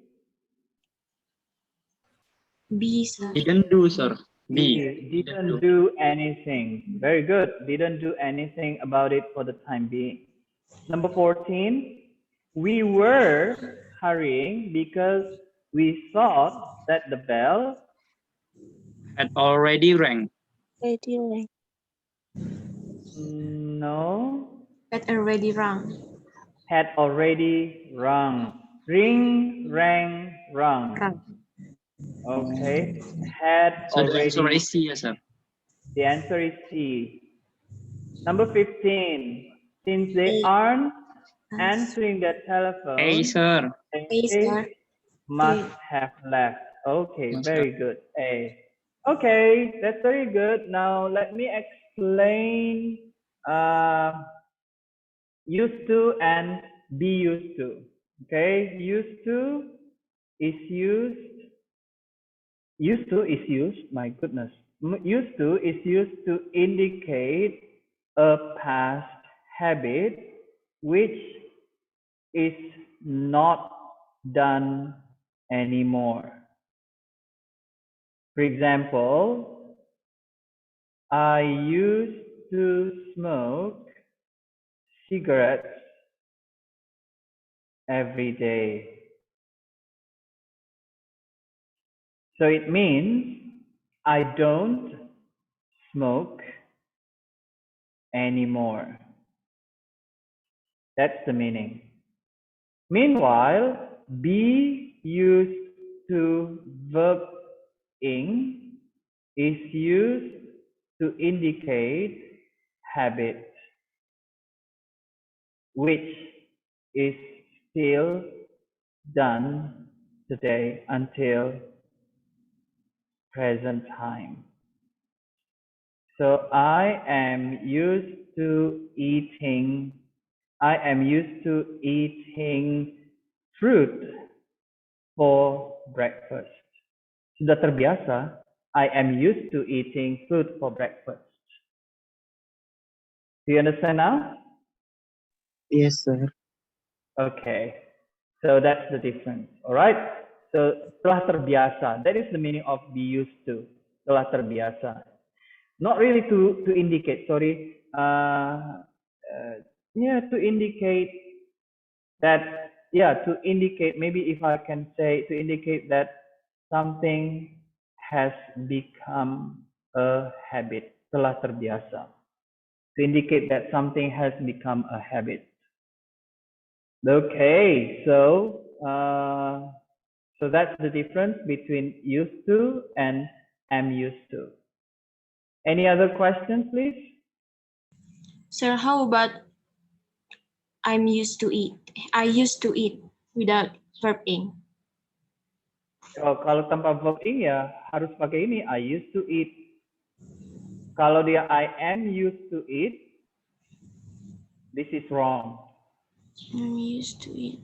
B, sir. Didn't do, sir. B. didn't do anything. Very good. Didn't do anything about it for the time being. Number 14. We were hurrying because we thought that the bell Had already rang. Radio no that already rang. had already rung. Ring, rang, rung. Rang. Okay. Had So the answer already. is C, sir. The answer is C. Number 15. Since they A. aren't answering the telephone, A, sir. A, sir. they must have left. Okay, Must very good. A. Okay, that's very good. Now let me explain used to and be used to. Okay, used to is used, my goodness. Used to is used to indicate a past habit which is not done anymore. For example, I used to smoke cigarettes every day. So it means I don't smoke anymore. That's the meaning. Meanwhile, be used to verb ing is used to indicate habit, which is still done today until present time. So I am used to eating fruit for breakfast. Sudah terbiasa, I am used to eating fruit for breakfast. Do you understand now? Yes, sir. Okay. So that's the difference. All right. So telah terbiasa. That is the meaning of be used to. Telah terbiasa. Not really to indicate. Sorry. Yeah, to indicate that. Yeah, to indicate. Maybe if I can say to indicate that something has become a habit. Telah terbiasa. To indicate that something has become a habit. Okay, so that's the difference between used to and am used to. Any other questions, please? Sir, how about I'm used to eat? I used to eat without verb ing. Oh, kalau tanpa verb ing ya harus pakai ini. I used to eat. Kalau dia I am used to eat, this is wrong. I'm used to eat.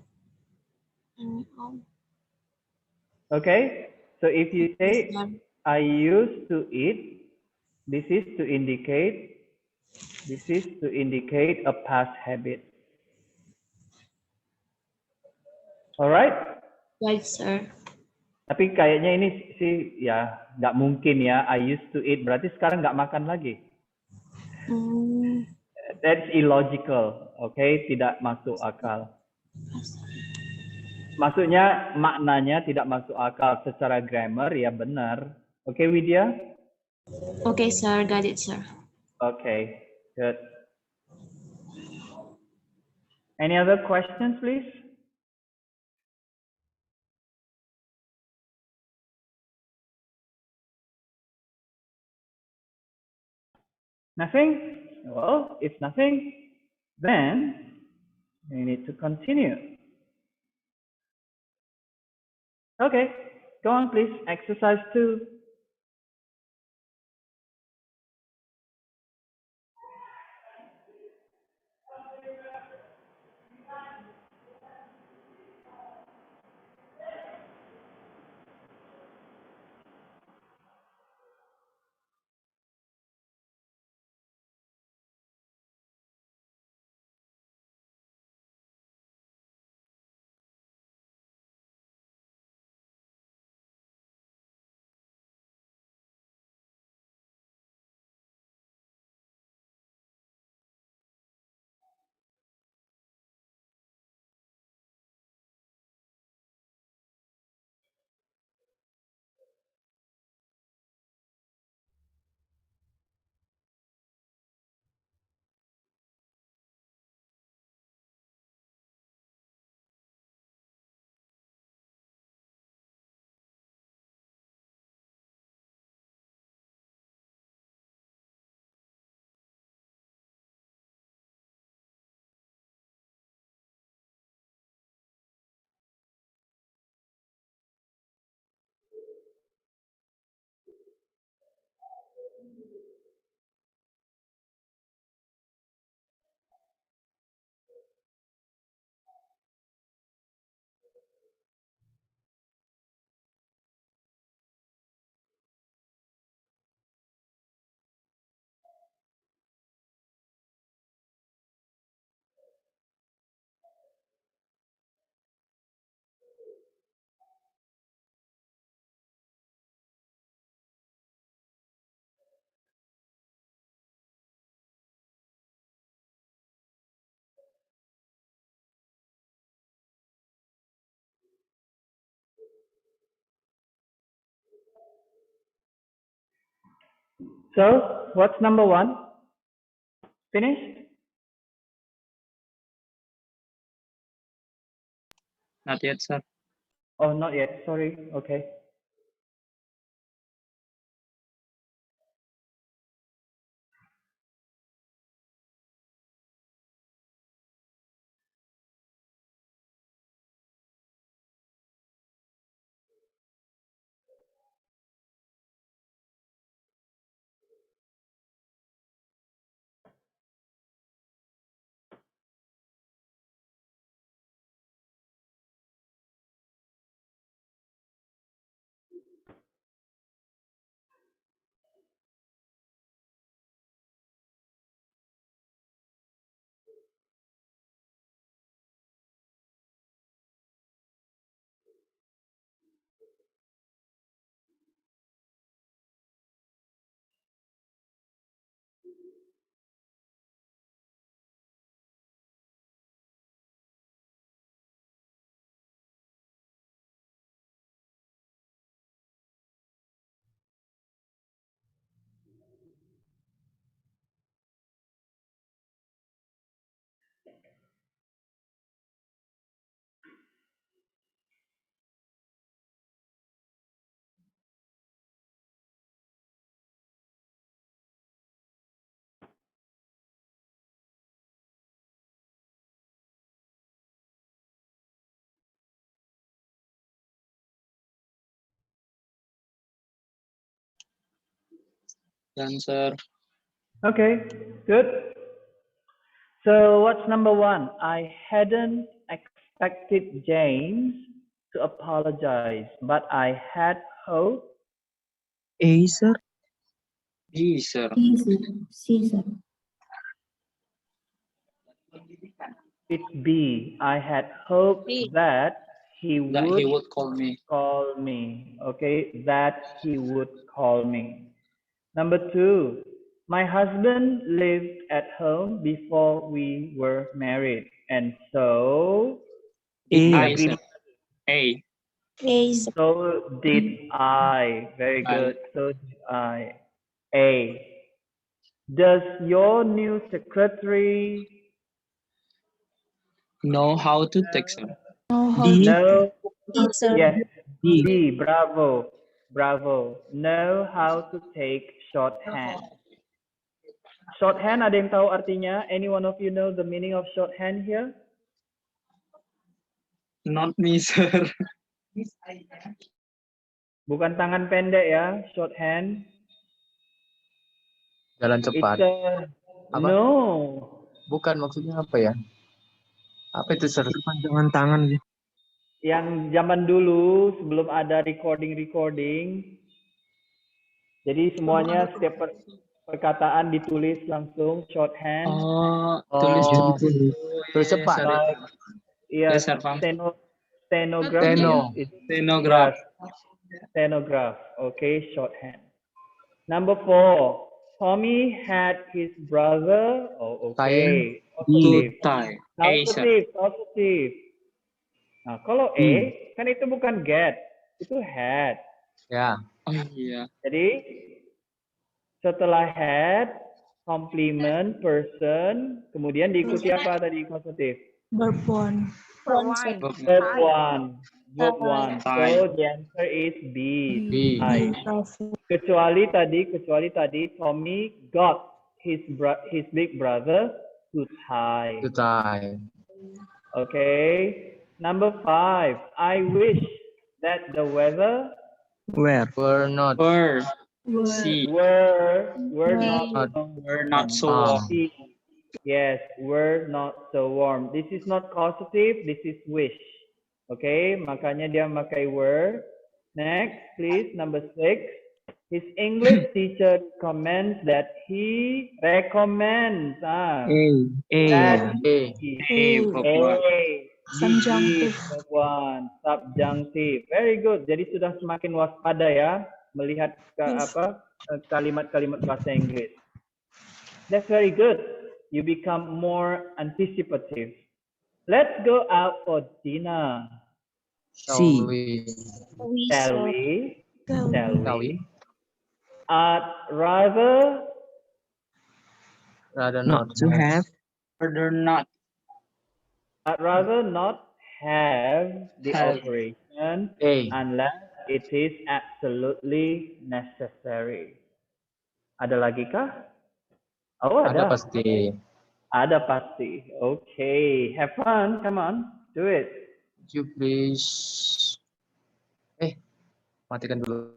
Okay, so if you say Sir. I used to eat, this is to indicate a past habit. Alright? Right, sir. Tapi kayaknya ini sih ya nggak mungkin ya. I used to eat berarti sekarang nggak makan lagi. That's illogical, okay? Tidak masuk akal. Maksudnya maknanya tidak masuk akal secara grammar ya benar. Okay, Widya? Okay, sir. Got it, sir. Okay, good. Any other questions, please? Nothing? Well, if nothing, then we need to continue. Okay, go on, please. Exercise 2. So, what's number 1? Finished? Not yet, sir. Oh, not yet. Sorry. Okay. Done, sir. Okay, good. So, what's number 1? I hadn't expected James to apologize, but I had hoped. A, sir. B, sir. C, sir. It's B. I had hoped that he That would he would call me. call me. Okay, that he would call me. Number 2, my husband lived at home before we were married, and so did A. I, every. sir. A. A, sir. So did I. Very good. So did I. A. Does your new secretary Know how to text, sir. Know how D. know? D, sir. Yes. D. B. Bravo. Bravo. Know how to take shorthand. Shorthand, ada yang tahu artinya? Any one of you know the meaning of shorthand here? Not me, sir. Bukan tangan pendek ya, shorthand. Jalan It's cepat. a Apa? no. Bukan, maksudnya apa ya? Apa itu, sir? Perpanjangan tangan. Yang zaman dulu sebelum ada recording. Jadi semuanya setiap perkataan ditulis langsung shorthand. Oh, tulis tulis tulis cepat. sir. Like, iya, Yes, sir, paham. stenograph. Steno. Stenograph. Stenograph. Okay, shorthand. Number 4. Tommy had his brother. Oh, okay. To Positive. tie. A, sir. Positive. Nah, kalau A, kan itu bukan get, itu had. Ya. Oh iya. Jadi, setelah had, complement, person, kemudian diikuti apa tadi positif? Verb 1. Verb 1. Verb 1. Verb 1. Tie. So, the answer is B. B. Tie. Kecuali tadi Tommy got his big brother to tie. To tie. Okay. Number 5. I wish that the weather Where? Were not. Were. C. were not Were not so warm. Yes, were not so warm. This is not causative, this is wish. Okay, makanya dia pakai were. Next, please, number 6. His English teacher recommends that he recommends. A. That A. Verb 1. Subjunctive. Verb 1. Subjunctive. Very good. Jadi sudah semakin waspada ya melihat kalimat-kalimat bahasa Inggris. That's very good. You become more anticipative. Let's go out for dinner. C. We. Shall we? I'd rather Rather Not not to have. Rather not I'd rather not have the have operation A. unless it is absolutely necessary. Ada lagi kah? Oh, Ada ada. pasti. Ada pasti. Okay. Have fun. Come on. Do it. Would you please? Matikan dulu.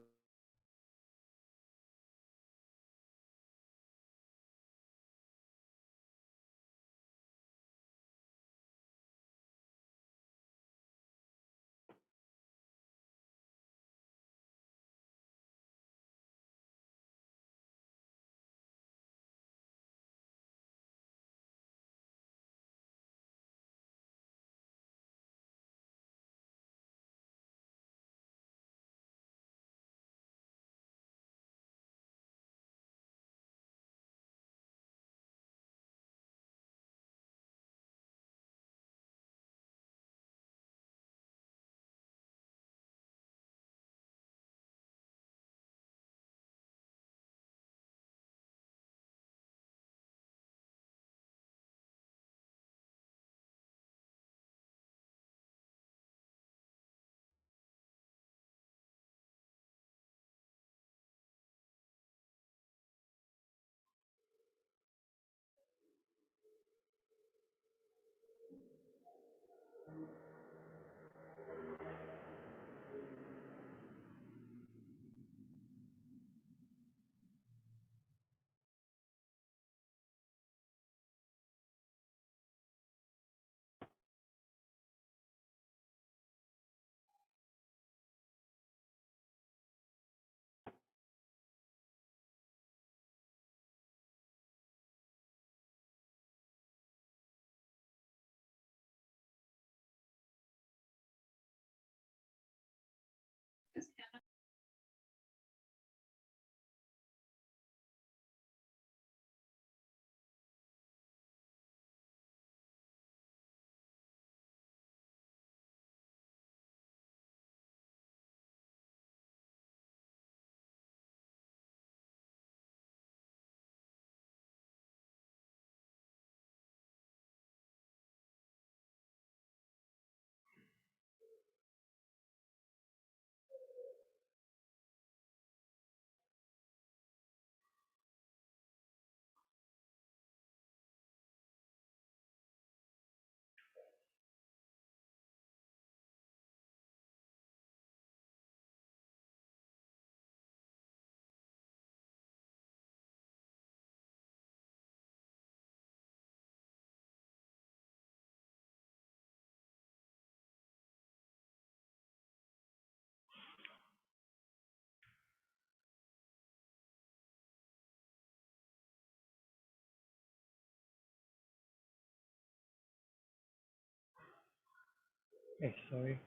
Sorry.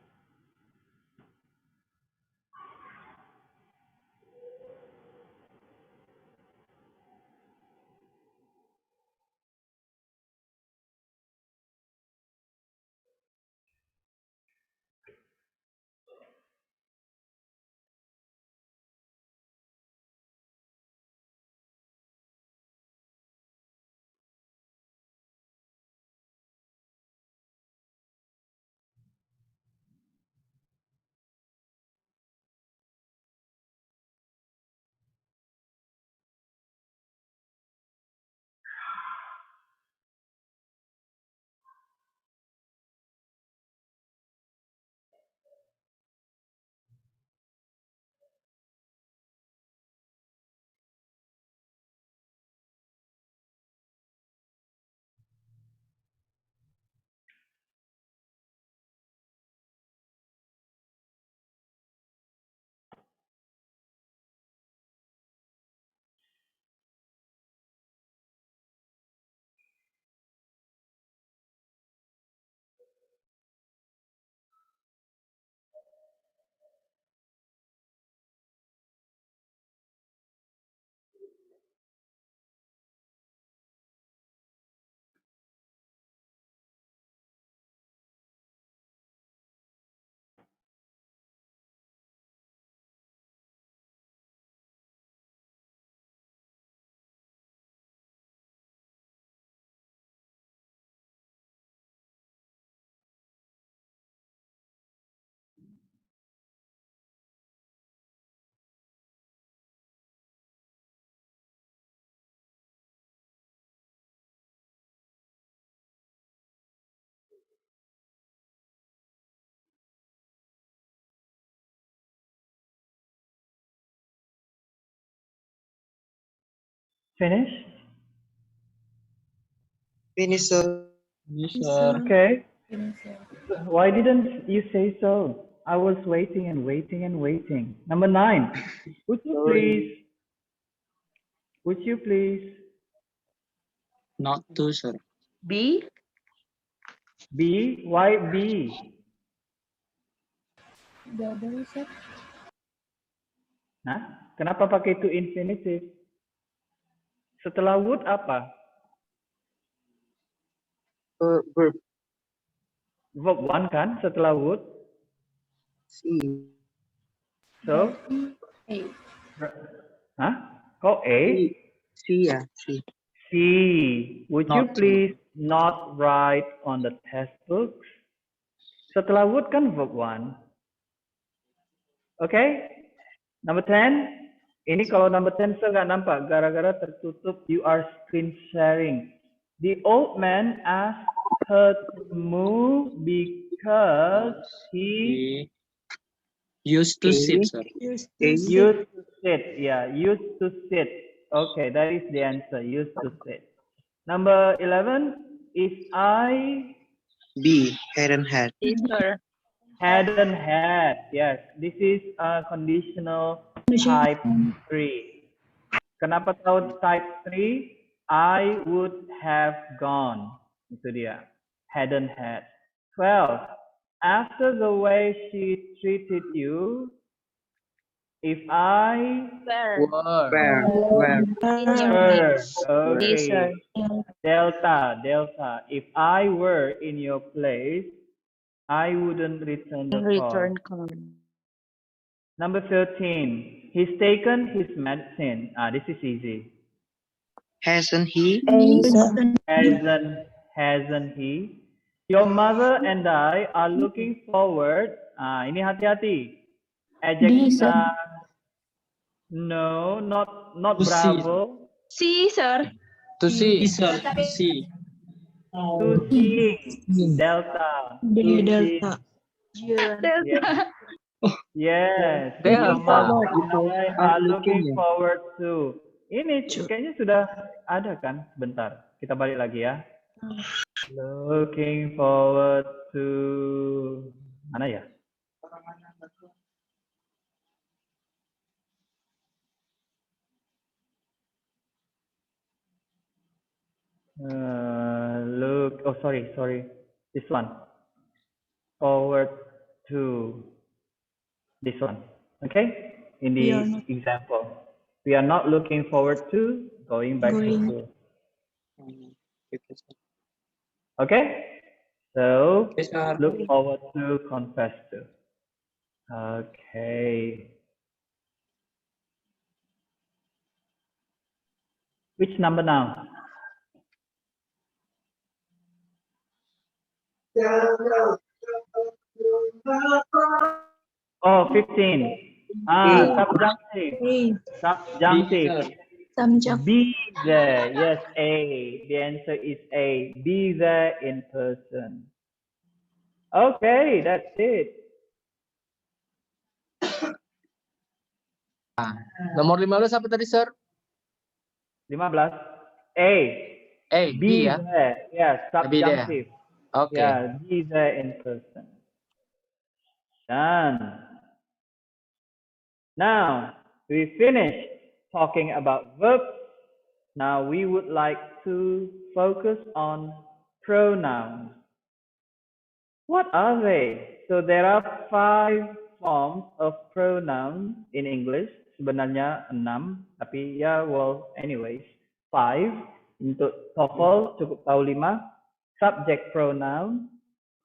Finished? Finish, sir. Yes, sir. Okay. Why didn't you say so? I was waiting and waiting and waiting. Number 9. Would you please? Would you please? Not to, sir. B. B. Why B? Nah, kenapa pakai to infinitive? Setelah would apa? Verb. Verb 1 kan setelah would. C. So? A. Hah? Kok A? C ya. C. C. Would you Not. please not write on the textbooks? Setelah would kan verb 1. Okay? Number 10. Ini kalau number 10 saya nggak nampak gara-gara tertutup you are screen sharing. The old man asked her to move because he Used to sit, sir. used to sit. Yeah, used to sit. Okay, that is the answer. Used to sit. Number 11. If I B. Hadn't had. hadn't had. Yes, this is a conditional type 3. Kenapa tahu type 3? I would have gone. Itu dia. Hadn't had. 12. After the way she treated you, if I Where. were, okay, delta. If I were in your place, I wouldn't return the call. Number 13. He's taken his medicine. This is easy. Hasn't he? Hasn't he? Your mother and I are looking forward. Ini hati-hati. Adjective. No, not To see. bravo. C, sir. To see, sir. To see. To seeing. Delta. To seeing. Yes. Your mother and I are looking forward to. Ini kayaknya sudah ada kan? Bentar, kita balik lagi ya. Looking forward to. Mana ya? Sorry. This one. Forward to this one. Okay? In the example. We are not looking forward to going back to school. Okay? So, Yes, sir. look forward to, confess to. Okay. Which number now? Oh, 15. Subjunctive. Subjunctive. Be there. Yes, A. The answer is A. Be there in person. Okay, that's it. Nomor 15 apa tadi, sir? 15. A. B ya. There. Yeah, subjunctive. Oke. Yeah, be there in person. Done. Now, we finished talking about verbs. Now, we would like to focus on pronouns. What are they? So, there are 5 forms of pronouns in English. Sebenarnya 6, tapi ya, well, anyways, 5. Untuk TOEFL cukup tahu 5. Subject pronoun,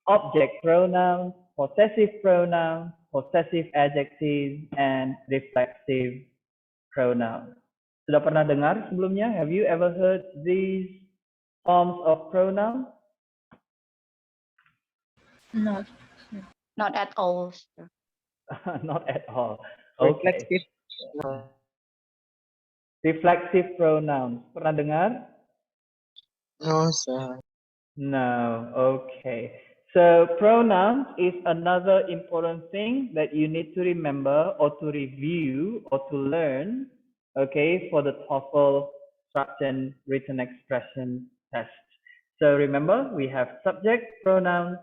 object pronoun, possessive pronoun, possessive adjectives, and reflexive pronouns. Sudah pernah dengar sebelumnya? Have you ever heard these forms of pronouns? Not at all. Not at all. Okay. Reflexive pronouns. Pernah dengar? No, sir. No. Okay. So pronouns is another important thing that you need to remember or to review or to learn, okay, for the TOEFL structure and written expression test. So remember, we have subject pronouns,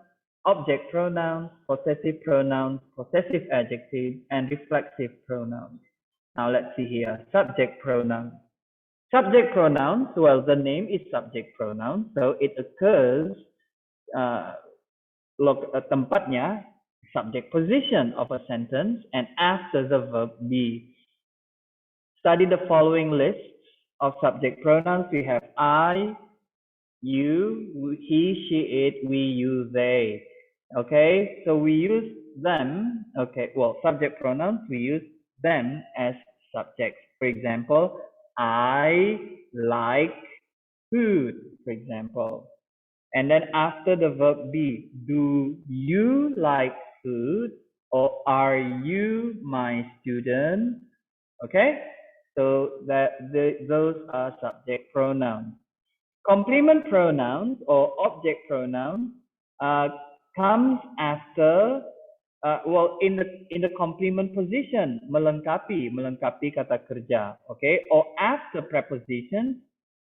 object pronouns, possessive pronouns, possessive adjectives, and reflexive pronouns. Now let's see here, subject pronouns. Subject pronouns, well, the name is subject pronoun, so it occurs, tempatnya, subject position of a sentence, and after the verb be. Study the following lists of subject pronouns. We have I, you, he, she, it, we, you, they. Okay, so we use them, okay, well, subject pronouns, we use them as subjects. For example, I like food, for example. And then after the verb be, do you like food, or are you my student? Okay, so those are subject pronouns. Complement pronouns or object pronouns comes after, well, in the complement position, melengkapi kata kerja, okay, or after preposition,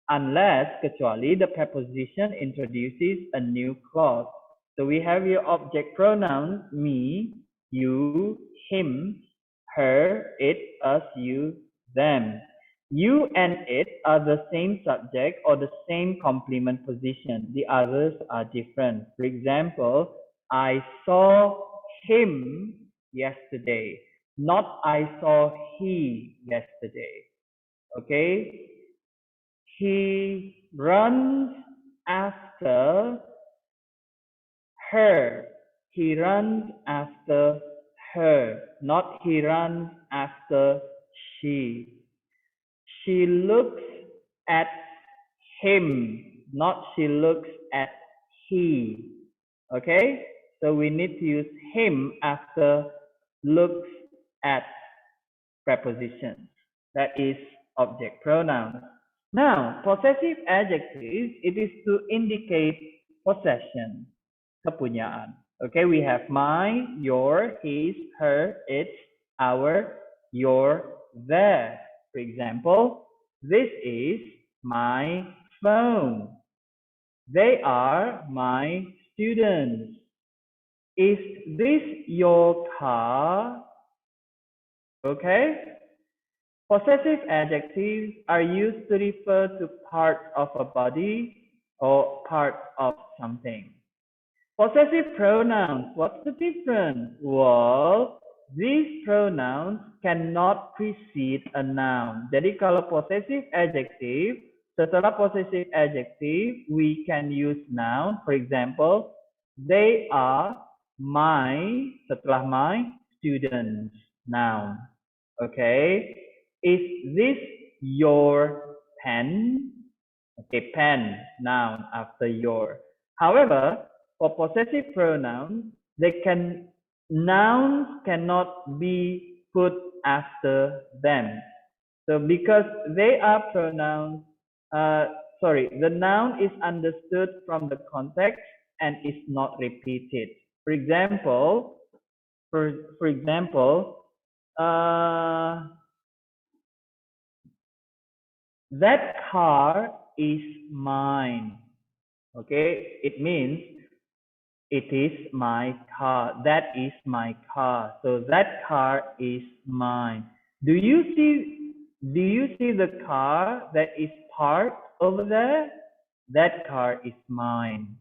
unless kecuali the preposition introduces a new clause. So we have your object pronouns, me, you, him, her, it, us, you, them. You and it are the same subject or the same complement position. The others are different. For example, I saw him yesterday, not I saw he yesterday. Okay? He runs after her. He runs after her, not he runs after she. She looks at him, not she looks at he. Okay? So we need to use him after looks at prepositions. That is object pronouns. Now, possessive adjectives, it is to indicate possession, kepunyaan. Okay, we have my, your, his, her, its, our, your, their. For example, this is my phone. They are my students. Is this your car? Okay. Possessive adjectives are used to refer to parts of a body or parts of something. Possessive pronouns, what's the difference? Well, these pronouns cannot precede a noun. Jadi kalau possessive adjective, setelah possessive adjective, we can use noun. For example, they are my, setelah my, students, noun. Okay. Is this your pen? Okay, pen, noun after your. However, for possessive pronouns, nouns cannot be put after them. So because they are pronouns, the noun is understood from the context and is not repeated. For example, that car is mine. Okay, it means it is my car. That is my car. So that car is mine. Do you see the car that is parked over there? That car is mine.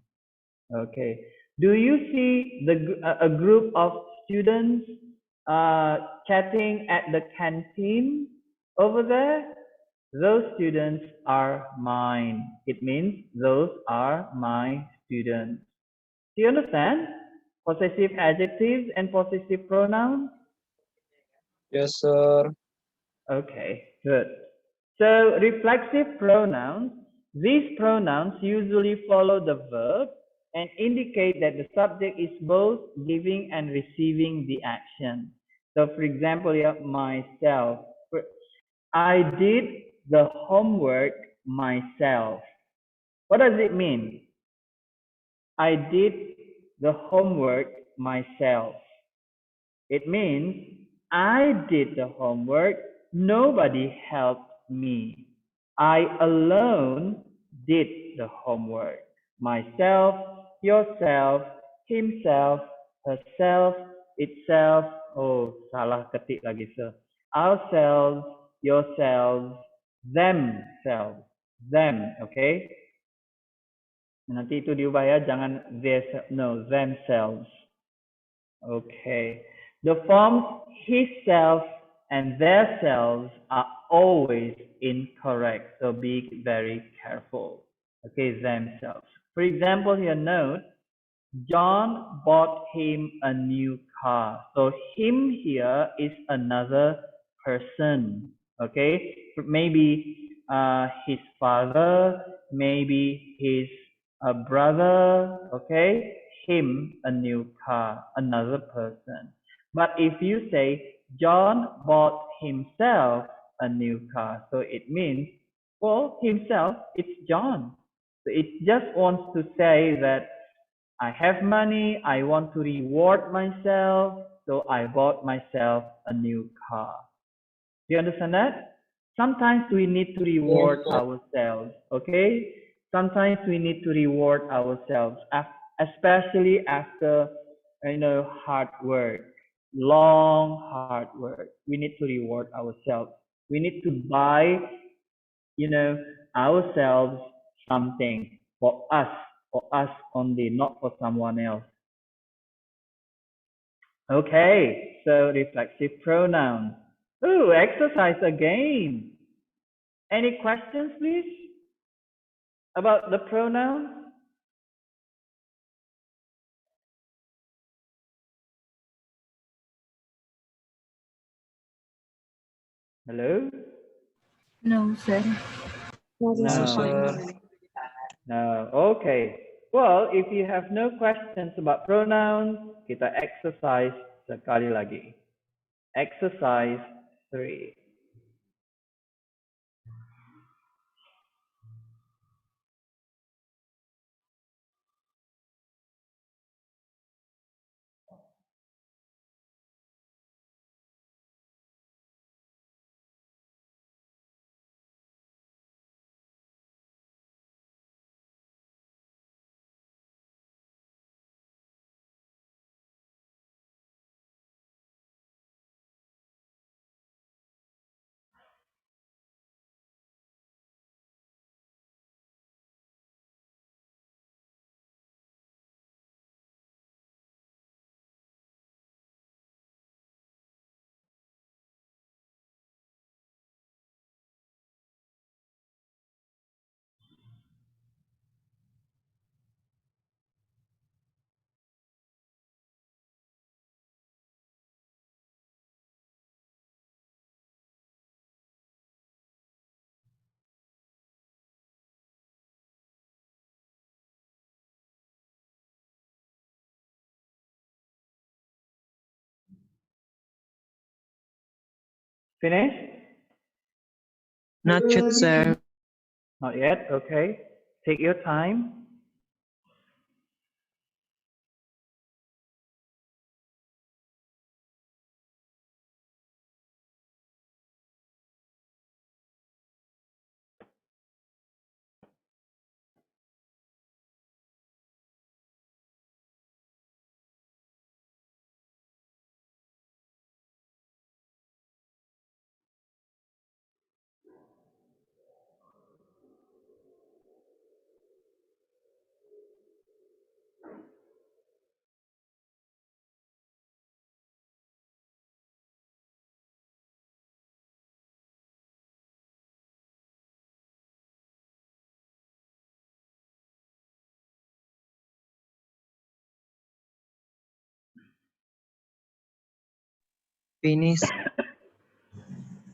Okay. Do you see a group of students chatting at the canteen over there? Those students are mine. It means those are my students. Do you understand? Possessive adjectives and possessive pronouns? Yes, sir. Okay, good. So reflexive pronouns, these pronouns usually follow the verb and indicate that the subject is both giving and receiving the action. So for example, yeah, myself. I did the homework myself. What does it mean? I did the homework myself. It means I did the homework, nobody helped me. I alone did the homework. Myself, yourself, himself, herself, itself. Oh, salah ketik lagi, sir. Ourselves, yourselves, themselves. Them, okay? Nanti itu diubah ya, jangan no, themselves. Okay. The forms his self and their selves are always incorrect. So be very careful. Okay, themselves. For example, here note, John bought him a new car. So him here is another person. Okay, maybe his father, maybe his brother. Okay, him a new car, another person. But if you say John bought himself a new car, so it means, well, himself, it's John. So it just wants to say that I have money, I want to reward myself, so I bought myself a new car. Do you understand that? Sometimes we need to reward ourselves, okay? Sometimes we need to reward ourselves, especially after, hard work, long hard work. We need to reward ourselves. We need to buy, ourselves something for us only, not for someone else. Okay, so reflexive pronouns. Ooh, exercise again. Any questions, please, about the pronouns? Hello? No, sir. No. sir. No. Okay. Well, if you have no questions about pronouns, kita exercise sekali lagi. Exercise 3. Finished? Not yet, sir. Not yet? Okay. Take your time. Finish.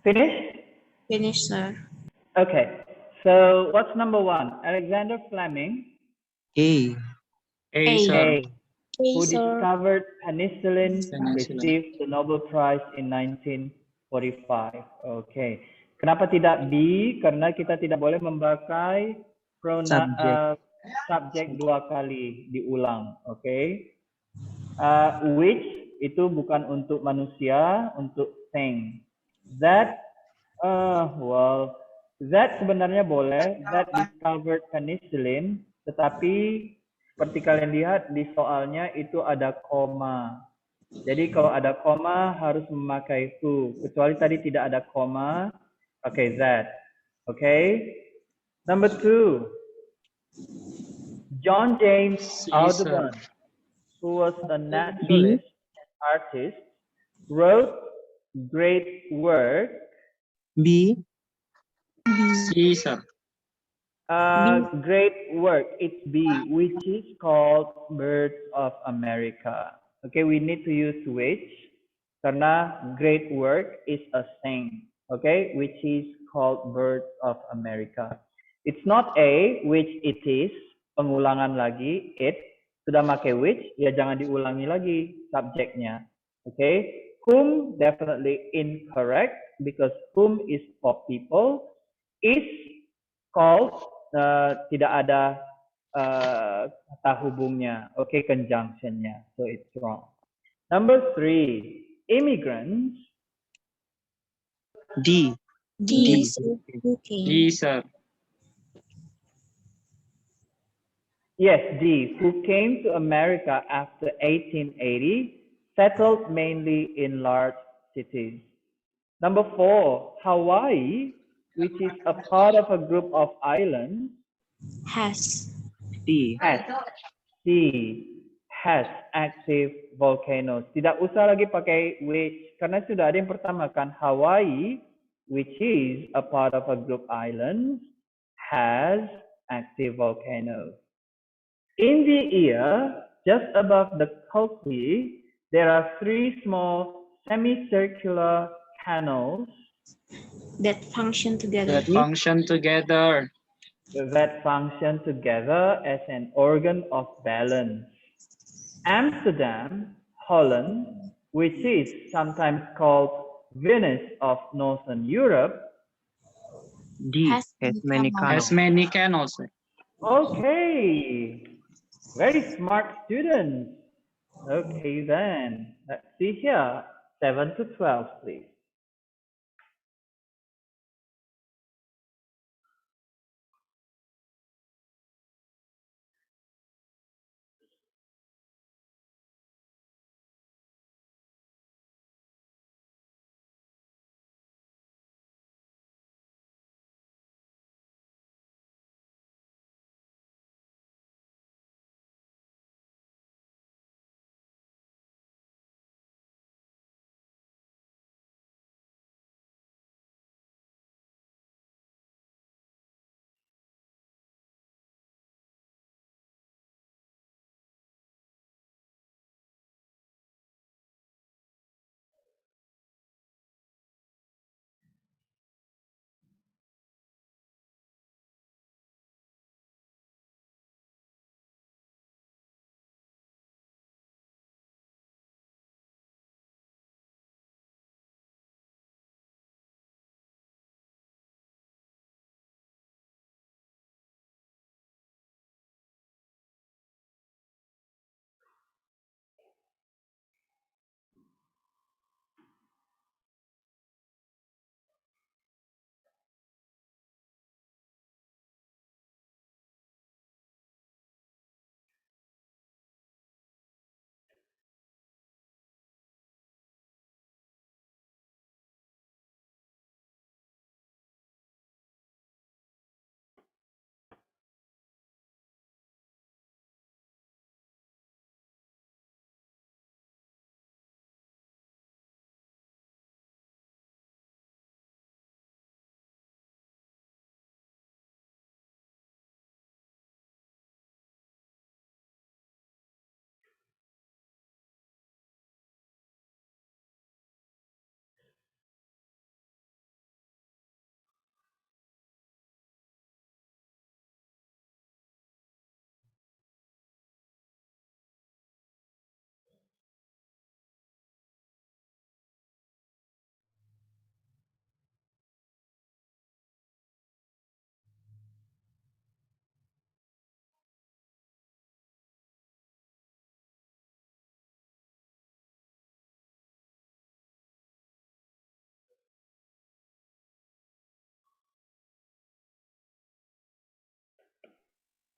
Finished? Finish, sir. Okay. So what's number 1? Alexander Fleming, A. A, A. sir. who sir. discovered penicillin, Penicillin. received the Nobel Prize in 1945. Okay. Kenapa tidak B? Karena kita tidak boleh memakai Subject. subjek 2 kali diulang. Okay. Which itu bukan untuk manusia, untuk thing. That, well, Z sebenarnya boleh. Z discovered penicillin, tetapi seperti kalian lihat di soalnya itu ada koma. Jadi kalau ada koma harus memakai who. Kecuali tadi tidak ada koma, pakai Z. Okay. Number 2. John James Audubon, who was a naturalist and artist, wrote great work. B. C, sir. Great work. It's B, which is called Birds of America. Okay, we need to use which karena great work is a thing. Okay, which is called Birds of America. It's not A, which it is. Pengulangan lagi, it. Sudah pakai which, ya jangan diulangi lagi subjeknya. Okay, whom definitely incorrect because whom is for people. Is called tidak ada kata hubungnya, okay, conjunctionnya, so it's wrong. Number 3, immigrants. D. D. D, sir. Yes, D, who came to America after 1880, settled mainly in large cities. Number 4, Hawaii, which is a part of a group of islands, Has. D. has active volcanoes. Tidak usah lagi pakai which, karena sudah ada yang pertama kan, Hawaii, which is a part of a group islands, has active volcanoes. In the ear, just above the cochlea, there are 3 small semicircular canals That function together. That function together. as an organ of balance. Amsterdam, Holland, which is sometimes called Venice of Northern Europe. D. Has many Has canals. many canals, sir. Okay, very smart students. Okay then, let's see here, 7 to 12, please.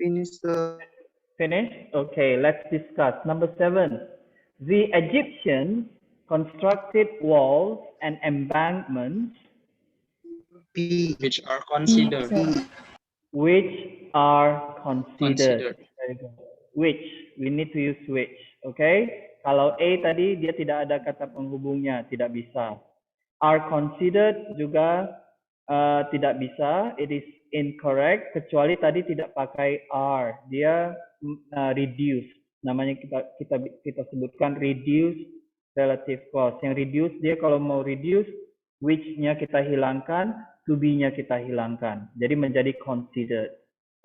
Finish, sir. Finished? Okay, let's discuss. Number 7. The Egyptians constructed walls and embankments B. Which are considered. which are considered. Considered. Very good. Which, we need to use which. Okay? Kalau A tadi dia tidak ada kata penghubungnya, tidak bisa. Are considered juga tidak bisa. It is incorrect kecuali tadi tidak pakai are. Dia reduce. Namanya kita sebutkan reduce relative clause. Yang reduce dia kalau mau reduce which-nya kita hilangkan, to be-nya kita hilangkan. Jadi menjadi considered.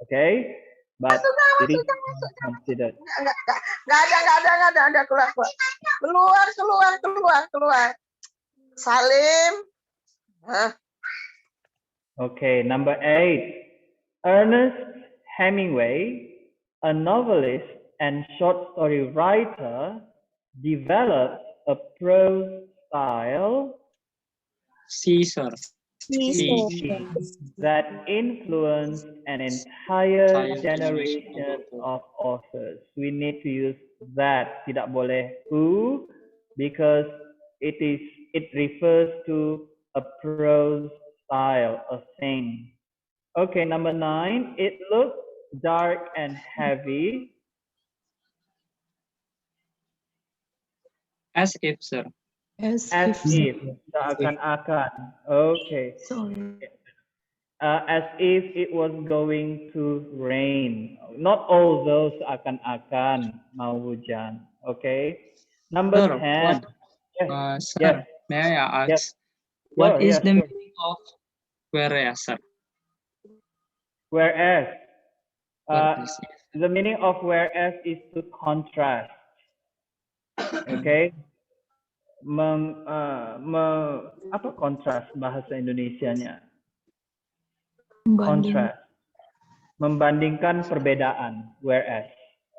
Okay? But it is considered. Nggak ada, keluar. Salim. Okay, number 8. Ernest Hemingway, a novelist and short story writer, developed a prose style Caesar. that influenced an entire generation of authors. We need to use that, tidak boleh who, because it refers to a prose style, a thing. Okay, number 9. It looks dark and heavy. As if, sir. As if, seakan-akan. Okay. Sorry. As if it was going to rain. Not all those seakan-akan mau hujan. Okay. Number Sir, 10. Sir, Yes. may I ask, Yes. what Sure, is yes, the sure. meaning of whereas, sir? Whereas. What is it? The meaning of whereas is to contrast. Okay. Apa kontras bahasa Indonesianya? Contrast. Membandingkan perbedaan. Whereas.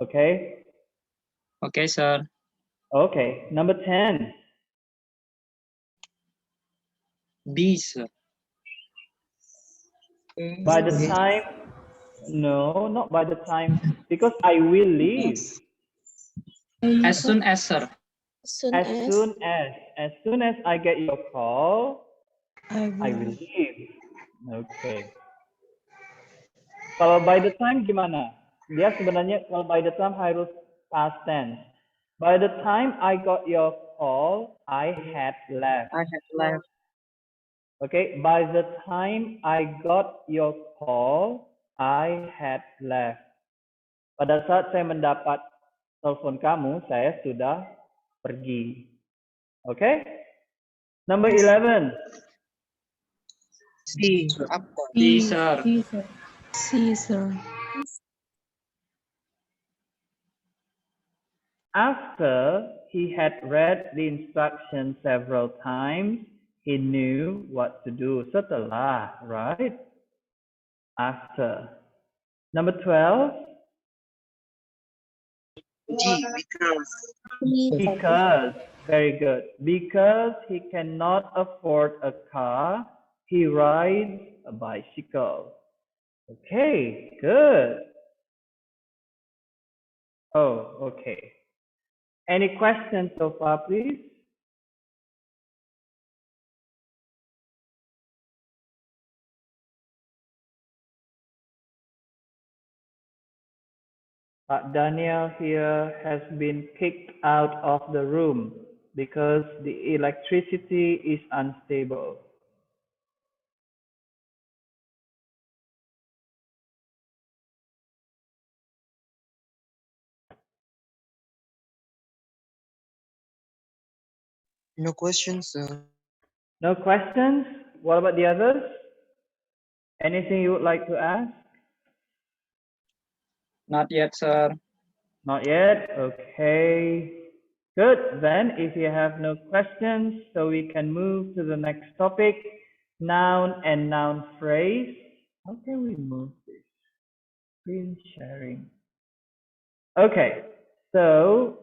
Okay. Okay, sir. Okay. Number 10. B, sir. By the time, no, not by the time, because I will leave. As soon as, sir. As soon as I get your call, I will leave. Okay. Kalau by the time gimana? Dia sebenarnya kalau by the time harus past tense. By the time I got your call, I had left. Okay, by the time I got your call, I had left. Pada saat saya mendapat telepon kamu, saya sudah pergi. Okay? Number 11. C. Caesar. Caesar. After he had read the instructions several times, he knew what to do. Setelah, right? After. Number 12. G. Because. Because. Very good. Because he cannot afford a car, he rides a bicycle. Okay, good. Oh, okay. Any questions so far, please? Daniel here has been kicked out of the room because the electricity is unstable. No questions, sir. No questions? What about the others? Anything you would like to ask? Not yet, sir. Not yet? Okay. Good. Then, if you have no questions, so we can move to the next topic, noun and noun phrase. How can we move this? Screen sharing. Okay. So,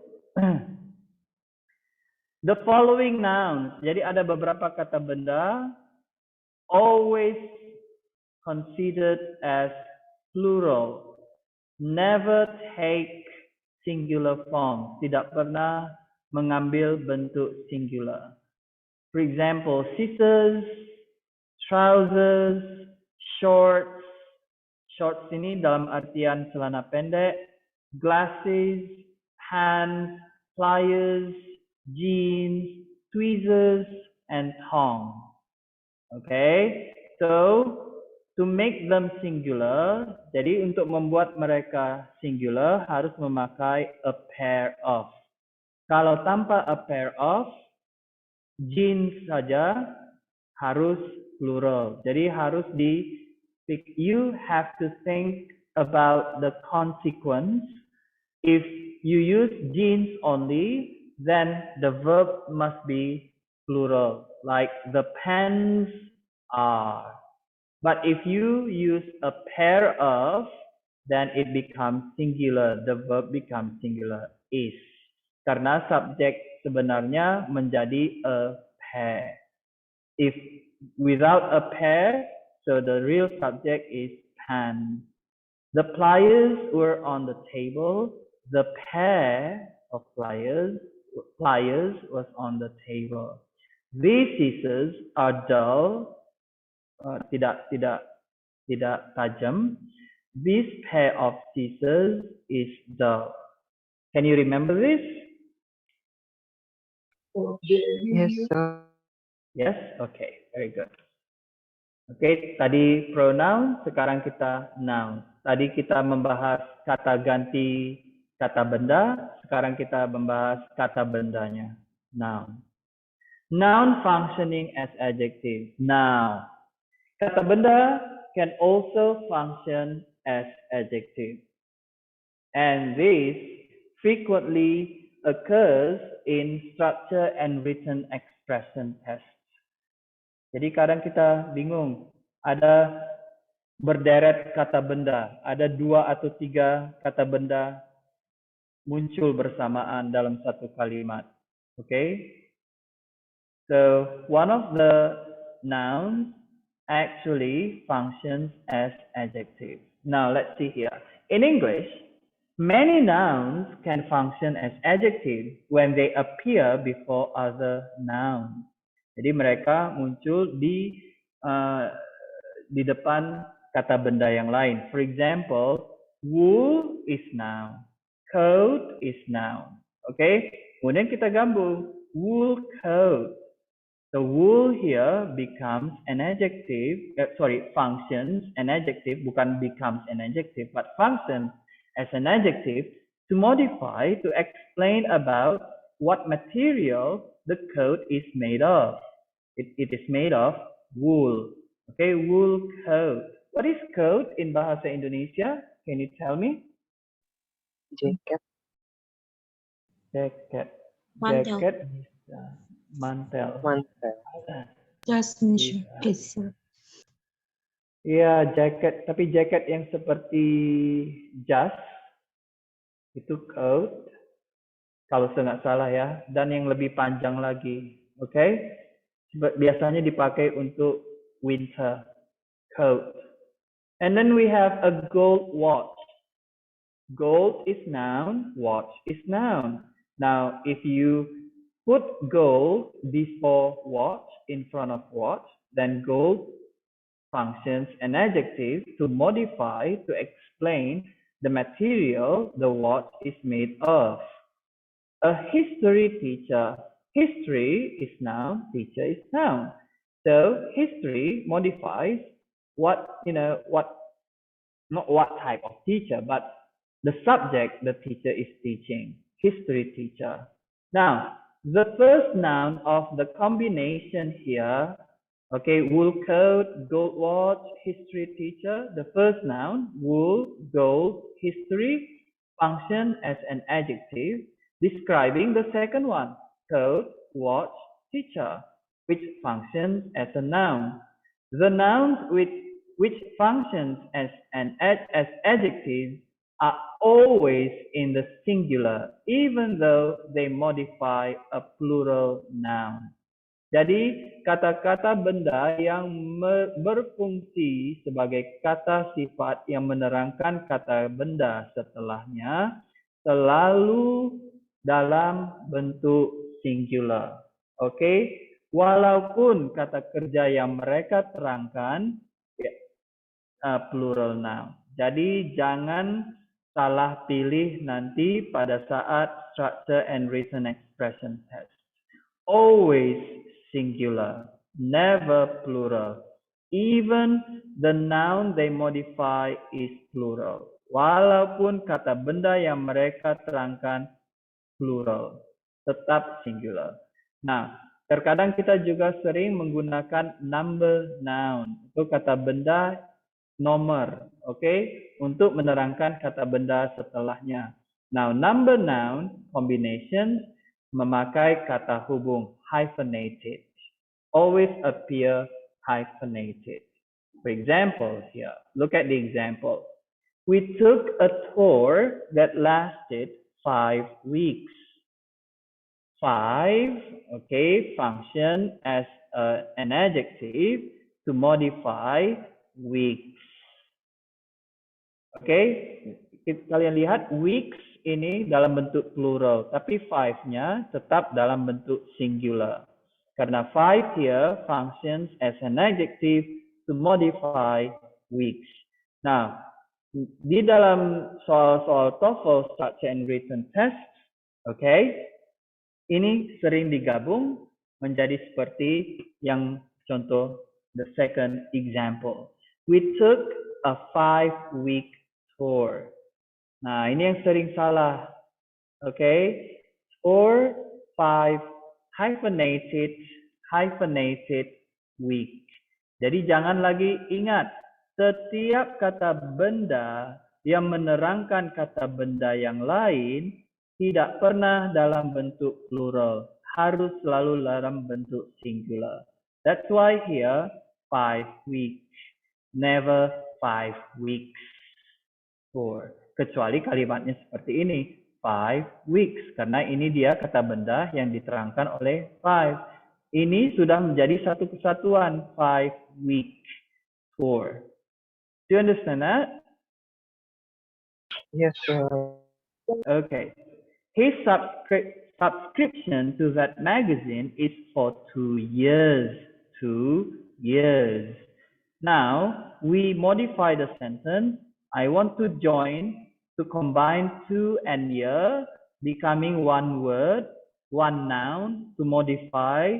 the following nouns. Jadi ada beberapa kata benda always considered as plural. never take singular form, tidak pernah mengambil bentuk singular. For example, scissors, trousers, shorts. Shorts ini dalam artian celana pendek, glasses, pants, pliers, jeans, tweezers, and tongs. Okay, so to make them singular, jadi untuk membuat mereka singular harus memakai a pair of. Kalau tanpa a pair of, jeans saja harus plural. Jadi harus you have to think about the consequence. If you use jeans only, then the verb must be plural, like the pens are. But if you use a pair of, then it becomes singular. The verb becomes singular, is. Karena subjek sebenarnya menjadi a pair. If without a pair, so the real subject is pen. The pliers were on the table. The pair of pliers was on the table. These scissors are dull. Tidak tajam. This pair of scissors is dull. Can you remember this? Yes, sir. Yes? Okay, very good. Okay, tadi pronoun, sekarang kita noun. Tadi kita membahas kata ganti kata benda, sekarang kita membahas kata bendanya, noun. Noun functioning as adjective. Now, kata benda can also function as adjective. And this frequently occurs in structure and written expression tests. Jadi kadang kita bingung, ada berderet kata benda, ada 2 atau 3 kata benda muncul bersamaan dalam satu kalimat. Okay? So, one of the nouns actually functions as adjectives. Now, let's see here. In English, many nouns can function as adjectives when they appear before other nouns. Jadi mereka muncul di depan kata benda yang lain. For example, wool is noun, coat is noun. Okay? Kemudian kita gabung, wool coat. The wool here becomes an adjective, functions an adjective, bukan becomes an adjective, but functions as an adjective to modify, to explain about what material the coat is made of. It is made of wool. Okay, wool coat. What is coat in bahasa Indonesia? Can you tell me? Jacket. Jacket. Mantel. Jacket. Mantel. Mantel. Just mention it, sir. Iya, jacket. Tapi jacket yang seperti jas itu coat. Kalau saya nggak salah ya. Dan yang lebih panjang lagi. Oke? Okay? Biasanya dipakai untuk winter coat. And then we have a gold watch. Gold is noun, watch is noun. Now, if you put gold before watch, in front of watch, then gold functions an adjective to modify, to explain the material the watch is made of. A history teacher. History is noun, teacher is noun. So history modifies not what type of teacher, but the subject the teacher is teaching. History teacher. Now, the first noun of the combination here, okay, wool coat, gold watch, history teacher. The first noun, wool, gold, history, function as an adjective describing the second one, coat, watch, teacher, which functions as a noun. The nouns which functions as adjectives are always in the singular, even though they modify a plural noun. Jadi kata-kata benda yang berfungsi sebagai kata sifat yang menerangkan kata benda setelahnya selalu dalam bentuk singular. Oke, walaupun kata kerja yang mereka terangkan plural noun. Jadi jangan salah pilih nanti pada saat structure and written expression test. Always singular, never plural. Even the noun they modify is plural. Walaupun kata benda yang mereka terangkan plural, tetap singular. Nah, terkadang kita juga sering menggunakan number noun. Itu kata benda nomor, oke, untuk menerangkan kata benda setelahnya. Now, number noun combination memakai kata hubung hyphenated. Always appear hyphenated. For example, here, look at the example. We took a tour that lasted 5 weeks. 5, okay, function as an adjective to modify weeks. Oke, kalian lihat weeks ini dalam bentuk plural, tapi 5-nya tetap dalam bentuk singular. Karena 5 here functions as an adjective to modify weeks. Nah, di dalam soal-soal TOEFL structure and written test, oke, ini sering digabung menjadi seperti yang contoh the second example. We took a 5-week tour. Nah, ini yang sering salah. Okay, 4, 5, hyphenated, week. Jadi jangan lagi ingat, setiap kata benda yang menerangkan kata benda yang lain tidak pernah dalam bentuk plural, harus selalu dalam bentuk singular. That's why here 5 weeks, never 5 weeks. Kecuali kalimatnya seperti ini, 5 weeks, karena ini dia kata benda yang diterangkan oleh 5. Ini sudah menjadi satu kesatuan, 5 week tour. Do you understand that? Yes, sir. Okay. His subscription to that magazine is for 2 years. 2 years. Now, we modify the sentence. I want to join to combine 2 and year, becoming one word, one noun to modify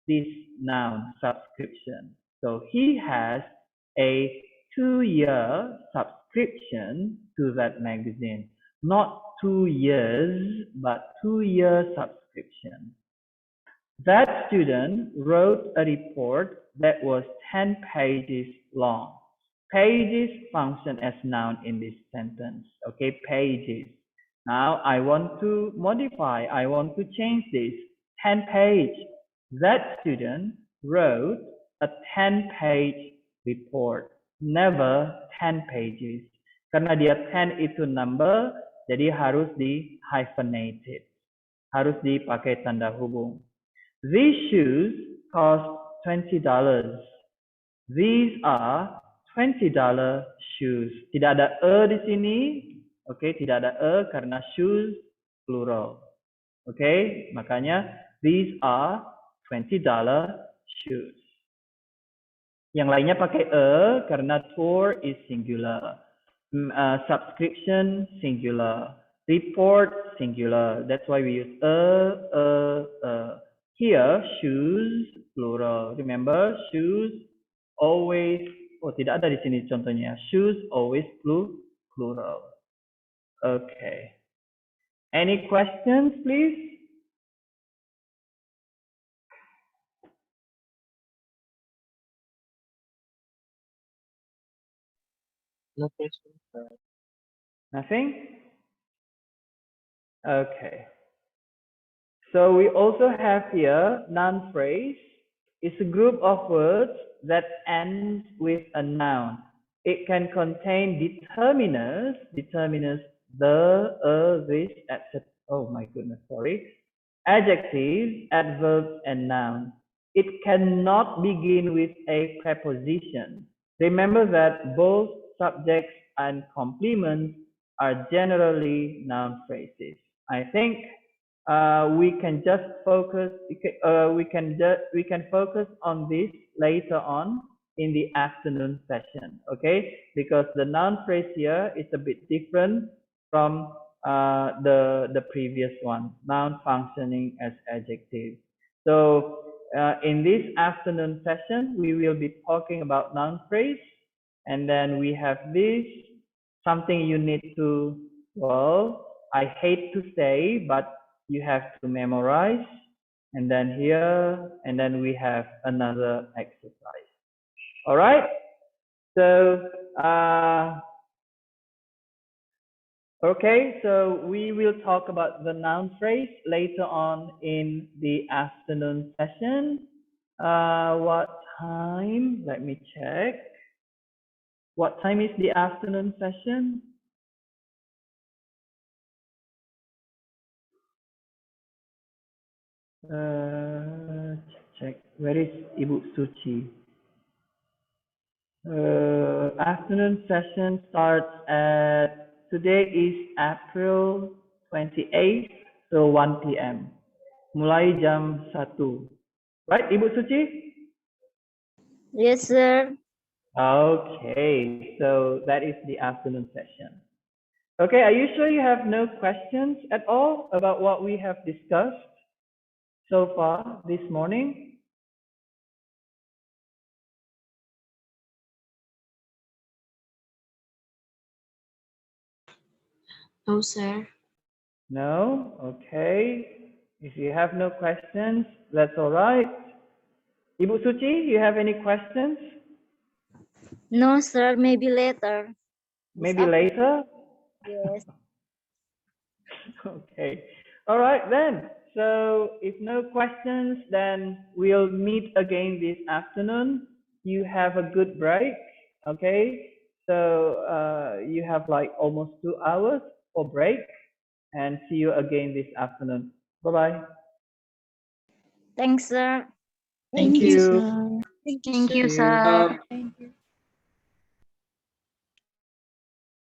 this noun subscription. So he has a 2-year subscription to that magazine. Not 2 years, but 2-year subscription. That student wrote a report that was 10 pages long. Pages function as noun in this sentence. Okay, pages. Now I want to modify, I want to change this. 10 page. That student wrote a 10-page report. Never 10 pages. Karena dia 10 itu number, jadi harus di hyphenated. Harus dipakai tanda hubung. These shoes cost $20. These are $20 shoes. Tidak ada di sini. Oke, tidak ada karena shoes plural. Oke, makanya these are $20 shoes. Yang lainnya pakai karena tour is singular. Subscription singular. Report singular. That's why we use Here shoes plural. Remember shoes always, tidak ada di sini contohnya. Shoes always plural. Okay. Any questions, please? No question, sir. Nothing? Okay. So we also have here noun phrase. It's a group of words that ends with a noun. It can contain determiners, the, this, etc. Oh my goodness, sorry. Adjectives, adverbs, and nouns. it cannot begin with a preposition. Remember that both subjects and complements are generally noun phrases. I think we can just focus. We can focus on this later on in the afternoon session. Okay, because the noun phrase here is a bit different from the previous one, noun functioning as adjective. So in this afternoon session, we will be talking about noun phrase, and then we have this, something you need to, well, I hate to say, but you have to memorize. And then here, and then we have another exercise. All right. So, okay, so we will talk about the noun phrase later on in the afternoon session. What time? Let me check. What time is the afternoon session? Check. Where is Ibu Suci? Afternoon session starts at, today is April 28th, so 1 p.m. Mulai jam 1. Right, Ibu Suci? Yes, sir. Okay, so that is the afternoon session. Okay, are you sure you have no questions at all about what we have discussed so far this morning? No, sir. No? Okay. If you have no questions, that's all right. Ibu Suci, you have any questions? No, sir. Maybe later. Maybe later? Yes. Okay. All right then. So if no questions, then we'll meet again this afternoon. You have a good break. Okay. So you have like almost 2 hours for break, and see you again this afternoon. Bye-bye. Thanks, sir. Thank Thank you. you. sir. Thank you, Thank you, See you. sir. Thank you.